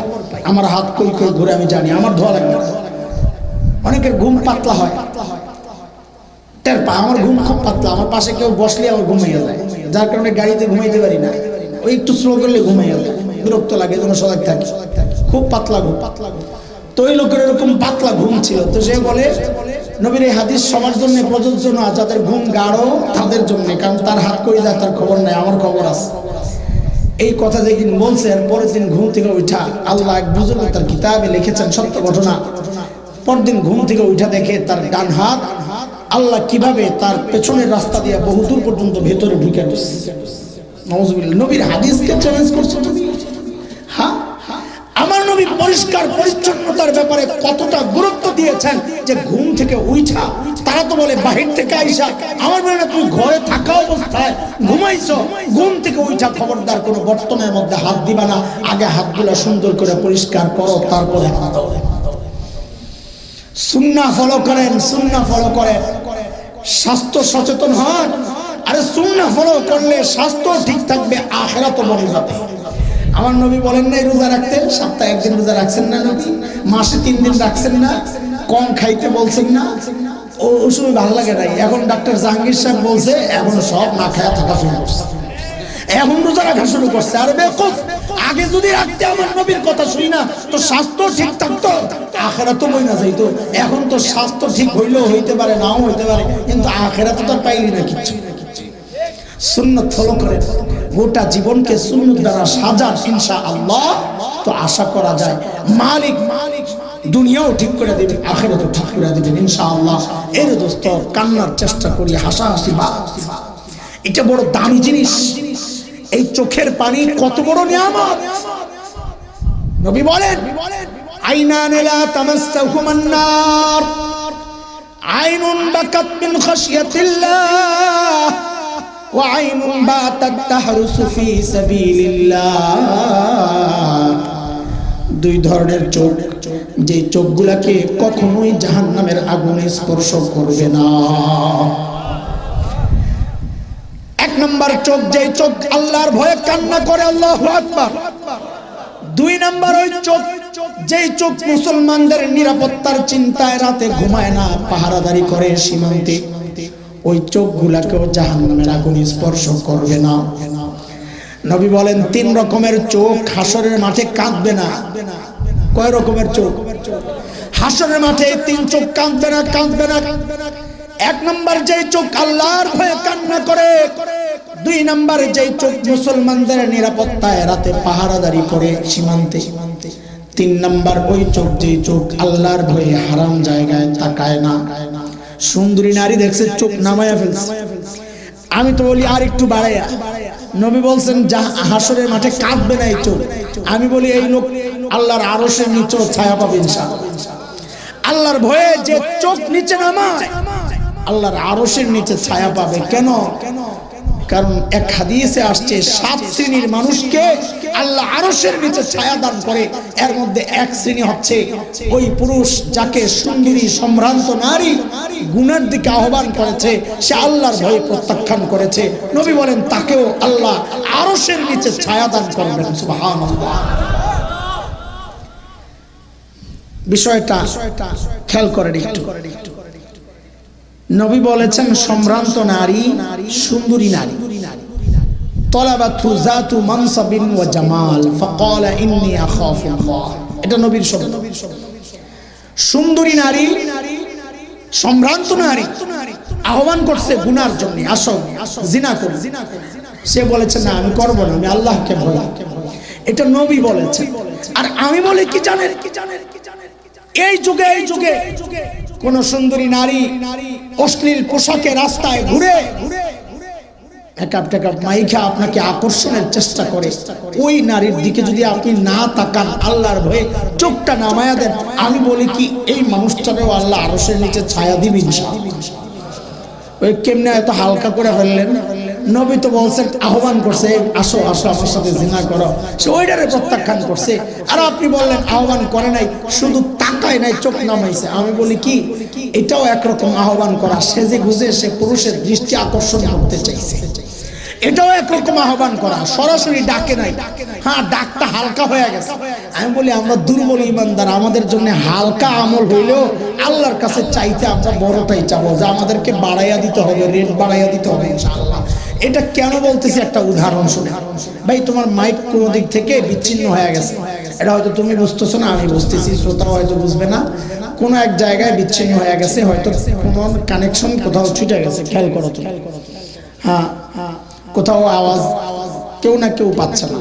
আমার হাত কই কই ঘুরে, আমি জানি, আমার ধোয়া লাগবে না। অনেকের ঘুম পাতলা হয়, টের পায় আমার ঘুম খুব পাতলা, আমার পাশে কেউ বসলে আমার ঘুমাইয়া যায়, যার কারণে গাড়িতে ঘুমাইতে পারি না, ওই একটু স্লো করলে ঘুমাইয়া যায়, বিরক্ত লাগে, যেন সজাগ থাকে, খুব পাতলা ঘুম। তো ওই লোকের এরকম পাতলা ঘুম ছিল। তো সে বলে নবীর এই হাদিস সবার জন্য প্রযোজ্য না, যাদের ঘুম গাঢ় তাদের জন্য, কারণ তার হাত করে যায় তার খবর নাই, আমার খবর আছে। এই কথা যেদিন বলছে এর পরের দিন ঘুম থেকে উঠা, আল্লাহ এক বুজুর্গ তার কিতাবে লিখেছেন সত্য ঘটনা, পরদিন ঘুম থেকে উঠা দেখে তার ডান হাত আল্লাহ কিভাবে তার পেছনের রাস্তা দিয়ে বহুদূর পর্যন্ত ভেতরে ঢুকে দিয়েছে। নাউজুবিল্লাহ, নবীর হাদিসকে চ্যালেঞ্জ করছে তুমি। হ্যাঁ, আমার নবী পরিষ্কার পরিচ্ছন্নতার ব্যাপারে কতটা গুরুত্ব দিয়েছেন যে ঘুম থেকে উঠা, তারা তো বলে বাহির থেকে আইসা, আমার বলে না তুমি ঘরে থাকা অবস্থায় ঘুমাইছো, ঘুম থেকে উঠা খবরদার কোনো বর্তনের মধ্যে হাত দিবা না, আগে হাতগুলো সুন্দর করে পরিষ্কার করো, তারপরে হাত দাও। সুন্নাহ ফলো করেন, সুন্নাহ ফলো করেন, স্বাস্থ্য সচেতন হন। আরে সুন্নাহ ফলো করলে স্বাস্থ্য ঠিক থাকবে, আখিরাতও বড় যাবে। আমার নবী বলেন না রোজা রাখতে, সপ্তাহে একদিন রোজা রাখছেন না নবী, মাসে 3 দিন রাখছেন না, কম খাইতে বলছেন না, ওই সময় ভালো লাগে নাই। এখন ডাক্তার জাহাঙ্গীর সাহেব বলছে এখন সব না খায়া থাকা শুরু করছে, এখন রোজা রাখা শুরু করছে। আরে বেকুফ, আগে যদি রাখতে আমার নবীর কথা শুনি না তো স্বাস্থ্য ঠিক থাকতো, আখিরাত তো বই না যাইতো। এখন তো স্বাস্থ্য ঠিক হইলেও হইতে পারে, নাও হইতে পারে, কিন্তু আখিরাত তো পাইলি না কিচ্ছু। সুন্নাত ফলো করেন, গোটা জীবনকে সুন্নাত দ্বারা সাজান, ইনশাআল্লাহ তো আশা করা যায় মালিক দুনিয়াও ঠিক করে দিবে, আখিরাতও ঠিক করে দিবেন ইনশাআল্লাহ। এর দোস্ত কান্নার চেষ্টা করি, হাসাহাসি বা এটা বড় দামি জিনিস। এই চোখের পানি কত বড় নিয়ামত। নবী বলেন আইনান লা তামাসসাহুমান নার, আইনুন বাকাত মিন খাশিয়াতিল্লাহ ওয়া আইনুন বাতাত তাহরুসু ফি সাবিলিল্লাহ। দুই ধরনের চোখ, যে চোখগুলোকে কখনোই জাহান্নামের আগুনে স্পর্শ করবে না। এক নম্বর চোখ, যে চোখ আল্লাহর ভয়ে কান্না করে, আল্লাহু আকবার। 2 নম্বর ওই চোখ, যেই চোখ মুসলমানদের নিরাপত্তার চিন্তায় রাতে ঘুমায় না, পাহারাদারি করে সীমান্তে, ওই চোখগুলাকেও জাহান্নামের আগুনে স্পর্শ করবে না। নবী বলেন 3 রকমের চোখ হাসরের মাঠে কাঁদবে না। কয় রকমের চোখ? হাসরের মাঠে 3 চোখ কাঁদবে না, কাঁদবে না। 1 নম্বর যেই চোখ আল্লাহর ভয়ে কান্না করে, 2 নম্বর যেই চোখ মুসলমানদের নিরাপত্তায় রাতে পাহারাদারি করে সীমান্তে, 3 নম্বর ওই চোখ যেই চোখ আল্লাহর ভয়ে হারাম জায়গায় তাকায় না। সুন্দরী নারী দেখছে চোখ নামায়া ফেলছে, আমি তো বলি আর একটু বাড়াইয়া। নবী বলছেন হাসরের মাঠে কাঁদবে না এই চোখ। আমি বলি এই লোক আল্লাহর আরশের নিচে ছায়া পাবে ইনশাআল্লাহ। আল্লাহর ভয়ে যে চোখ নিচে নামায়, আল্লাহর আরশের নিচে ছায়া পাবে। কেন? কারণ এক হাদিসে আসছে 7 শ্রেণীর মানুষকে আল্লাহ আরশের নিচে ছায়া দান করে। এর মধ্যে এক শ্রেণী হচ্ছে ওই পুরুষ যাকে সুন্দরী সম্ভ্রান্ত নারী গুনার দিকে আহ্বান করেছে, সে আল্লাহর ভয়ে প্রত্যাখ্যান করেছে। নবী বলেন তাকেও আল্লাহ আরশের নিচে ছায়া দান করবেন। সুবহানাল্লাহ। বিষয়টা খেয়াল করেন একটু। নবী বলেছেন সম্ভ্রান্ত নারী, সুন্দরী নারী, তলাবাতু যাতু মানসাবিন ওয়া জামাল ফাকালা ইন্নী আখাফুল্লাহ। এটা নবীর শব্দ। সুন্দরী নারী, সম্ভ্রান্ত নারী আহ্বান করছে গুনার জন্য, আসো জিনা করি। সে বলেছে না আমি করব না, আমি আল্লাহকে ভয়। এটা নবী বলেছেন। আর আমি বলি কি জানেন, এই যুগে কোন সুন্দরী নারী অশ্লীল পোশাকে রাস্তায় ঘুরে একাপ মাইখা আপনাকে আকর্ষণের চেষ্টা করে, ওই নারীর দিকে যদি আপনি না তাকান, আল্লাহর ভয়ে চোখটা নামায়া দেন, আমি বলি কি এই মানুষটাকেও আল্লাহ আরশের নিচে ছায়া দিবেন ইনশাআল্লাহ। ওই কেমনে এত হালকা করে ফেললেন? নবী তো বলছেন, আহ্বান করছে আসো আসো আমার সাথে জিনা করো, সে ওইটারে প্রত্যাখ্যান করছে। আর আপনি বললেন আহ্বান করে নাই, শুধু তাকায় নাই, চোখ নামাইছে। আমি বলি কি এটাও একরকম আহ্বান করা, সেজে গুজে সে পুরুষের দৃষ্টি আকর্ষণ করতে চাইছে, এটাও একরকম আহ্বান করা, সরাসরি ডাকে নাই। হ্যাঁ, ডাকটা হালকা হয়ে গেছে। আমি বলি আমরা দুর্বল ইমানদার, আমাদের জন্য হালকা আমল হইলেও আল্লাহর কাছে চাইতে আমরা বড়টাই চাবো, যে আমাদেরকে বাড়াইয়া দিতে হবে, রেট বাড়াইয়া দিতে হবে ইনশাআল্লাহ। এটা কেন বলতেছি একটা উদাহরণ শুনে। ভাই তোমার মাইক কোনো দিক থেকে বিচ্ছিন্ন হয়ে গেছে, এটা হয়তো তুমি বুঝতেছো না, আমি বুঝতেছি, শ্রোতাও হয়তো বুঝবে না। কোনো এক জায়গায় বিচ্ছিন্ন হয়ে গেছে, হয়তো কোনো কানেকশন কোথাও ছুটে গেছে, খেয়াল করো তুমি। হ্যাঁ, কোথাও আওয়াজ কেউ না কেউ পাচ্ছে না।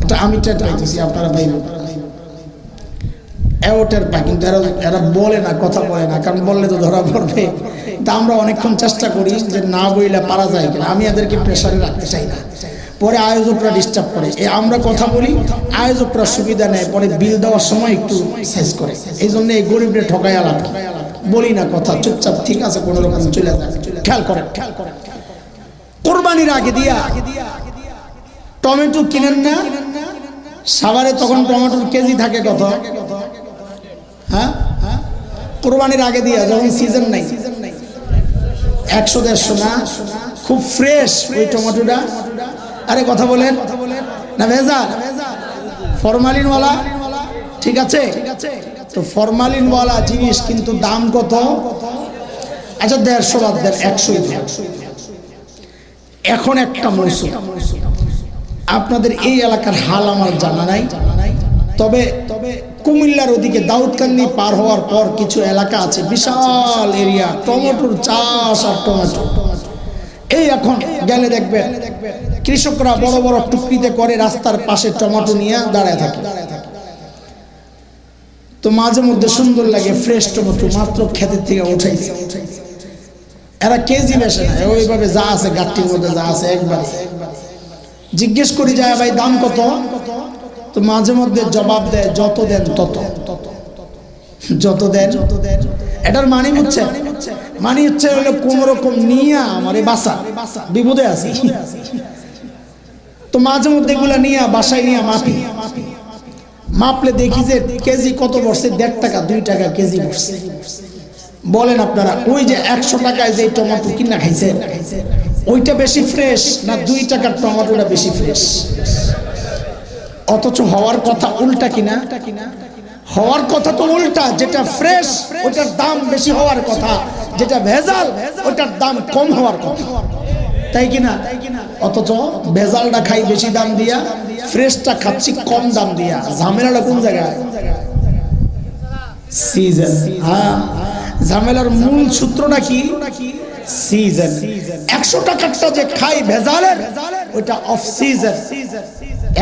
এটা আমি টের পাইতেছি, আপনারা ভাই এওটের পাই, কিন্তু এরা বলে না, কথা বলে না, কারণ বললে তো ধরা পড়বে। তা আমরা অনেকক্ষণ চেষ্টা করি যে না বইলে পারা যায় কিনা। আমি এদেরকে প্রেশারে রাখতে চাই না, পরে আয়োজকরা ডিস্টার্ব করে। আমরা কথা বলি, আয়োজকরা সুবিধা নেয়, পরে বিল দেওয়ার সময় একটু সাইজ করে। এই জন্য এই গরিবরে ঠকায় আলাপ বলি না কথা, চুপচাপ ঠিক আছে কোনো রকম চলে যায়। খেয়াল করেন, কোরবানির আগে দিয়া টমেটো কিনেন না? সাভারে তখন টমেটোর কেজি থাকে কত? হ্যাঁ, কোরবানির আগে দিয়া, যখন সিজন নাই, 100-150 না? খুব ফ্রেশ ওই টমেটোটা। আরে কথা বলেন না, ভেজা ফরমালিনওয়ালা, ঠিক আছে? তো ফরমালিনওয়ালা জিনিস কিন্তু দাম কত? আচ্ছা 150 বাদ দেন, 100। এখন একটা মৌসুম, আপনাদের এই এলাকার হাল আমার জানা নাই, তবে কুমিল্লার ওদিকে দাউদকান্দি পার হওয়ার পর কিছু এলাকা আছে, বিশাল এরিয়া টমেটোর চাষ আর টমেটো। এই এখন গেলে দেখবেন কৃষকরা বড় বড় টুকরিতে করে রাস্তার পাশে টমেটো নিয়ে দাঁড়ায় থাকে। তো মাঝে মধ্যে সুন্দর লাগে, ফ্রেশ টমেটো মাত্র ক্ষেতের থেকে উঠাইছে। এরা কেজি বেশে না, ওইভাবে যা আছে গাঠটির মধ্যে যা আছে একবার জিজ্ঞেস করি যায় ভাই দাম কত? তো মাঝে মধ্যে জবাব দেয় যত দেন তত, যত দেন। এটার মানে হচ্ছে হলো কোন রকম নিয়ে আমারে বাসা, বিপদে আছি। তো মাঝে মধ্যে এগুলা নিয়ে বাসায় নিয়ে মাপলে দেখি যে কেজি কত পড়ছে, 1.5 টাকা 2 টাকা কেজি পড়ছে। বলেন আপনারা ওই যে 100 টাকায় যে টমেটো কিনা খাইছে, ওইটা বেশি ফ্রেশ না 2 টাকার টমেটোটা বেশি ফ্রেশ? অথচ হওয়ার কথা উল্টা কিনা? হওয়ার কথা তো উল্টা, যেটা ফ্রেশ ওটার দাম বেশি হওয়ার কথা, যেটা ভেজাল ওটার দাম কম হওয়ার কথা, তাই কিনা? অথচ ভেজালটা খাই বেশি দাম দিয়া, ফ্রেশটা খাচ্ছি কম দাম দিয়া। ঝামেলাটা কোন জায়গায়? সিজন। হ্যাঁ, ঝামেলার মূল সূত্রটা কি? সিজন। 100 টাকারটা যে খাই ভেজালের, ওইটা অফ সিজন।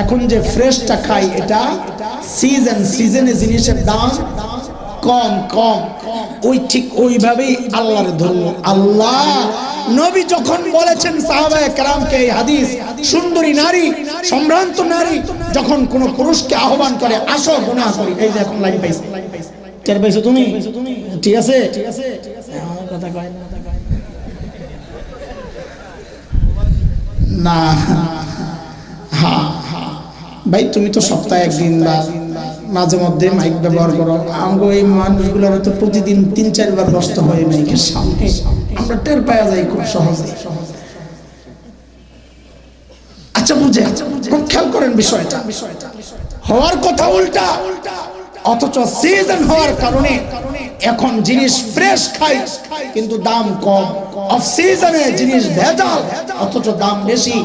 এখন যে ফ্রেশটা খাই এটা সিজন, সিজনে জিনিসের দাম কম। ওই ঠিক ওইভাবেই আল্লাহর ধর্ম। আল্লাহ নবী যখন বলেছেন সাহাবায়ে কেরামকে এই হাদিস, সুন্দরী নারী, সম্ভ্রান্ত নারী যখন কোন পুরুষকে আহ্বান করে আসো গুনাহ করি, এই যে এখন লাইন পাইছে, টের পাইছো তুমি? ঠিক আছে, আমার কথা কয় না। হ্যাঁ ভাই, তুমি তো সপ্তাহে একদিন বা মাঝে মধ্যে মাইক ব্যবহার করো। আমগো এই মানুষগুলোর তো প্রতিদিন 3-4 বার কষ্ট হয় মাইকের সামনে, আমরা টের পাওয়া যাই খুব সহজে। আচ্ছা বুঝে, খুব খেয়াল করেন বিষয়টা। হওয়ার কথা উল্টা, অথচ সিজন হওয়ার কারণে এখন জিনিস ফ্রেশ খাই কিন্তু দাম কম, অফ সিজনে জিনিস ভেজাল অথচ দাম বেশি।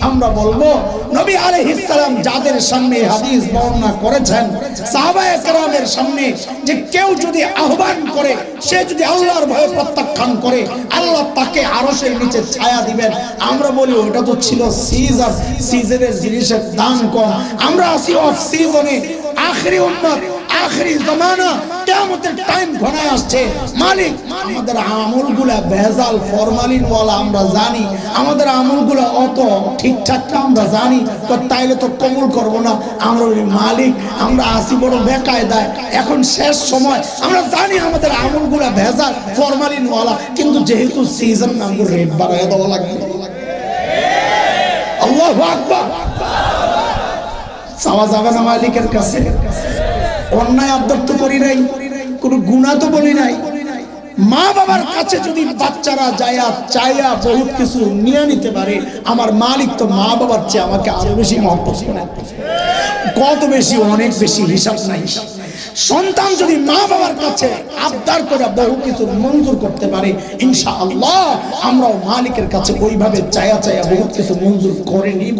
আমরা বলবো নবী আলাইহিস সালাম যাদের সামনে হাদিস বর্ণনা করেছেন সাহাবায়ে কেরামের সামনে, যে কেউ যদি আহ্বান করে, সে যদি আল্লাহর ভয়ে প্রত্যাখ্যান করে, আল্লাহ তাকে আরশের নিচে ছায়া দিবেন। আমরা বলি ওটা তো ছিল সিজন, সিজনের জিনিসের দাম কম। আমরা আসি অফ সিজনে, আখেরি উম্মত, আখেরি জামানা, কিয়ামতের টাইম ঘনায় আসছে। মালিক আমাদের আমলগুলা ভেজাল ফরমালিনওয়ালা, আমরা জানি আমাদের আমলগুলা অত ঠিকঠাক না, আমরা জানি, তাইলে তো কবুল করব না। আমরা বলি মালিক আমরা আসি বড় বেকায়দায়, এখন শেষ সময়, আমরা জানি আমাদের আমলগুলা ভেজাল ফরমালিনওয়ালা, কিন্তু যেহেতু সিজন আমাদের রেট বাড়ায় দেওয়া লাগবে। আল্লাহু আকবার। চাওয়া যাবে না মালিকের কাছে। অন্যায় আবদার করি নাই, কোন গুনাহ তো বলি নাই। মা বাবার কাছে যদি বাচ্চারা চাইয়া বহুত কিছু নিয়ে নিতে পারে, আমার মালিক তো মা বাবার চেয়ে আমাকে আরো বেশি মহব্বত করে। কত বেশি? অনেক বেশি, হিসাব নাই। সন্তান যদি মা বাবার কাছে আবদার করে বহু কিছু মঞ্জুর করতে পারে, ইনশাআল্লাহ আমরাও মালিকের কাছে ওইভাবে চায়া বহুত কিছু মঞ্জুর করে নিব।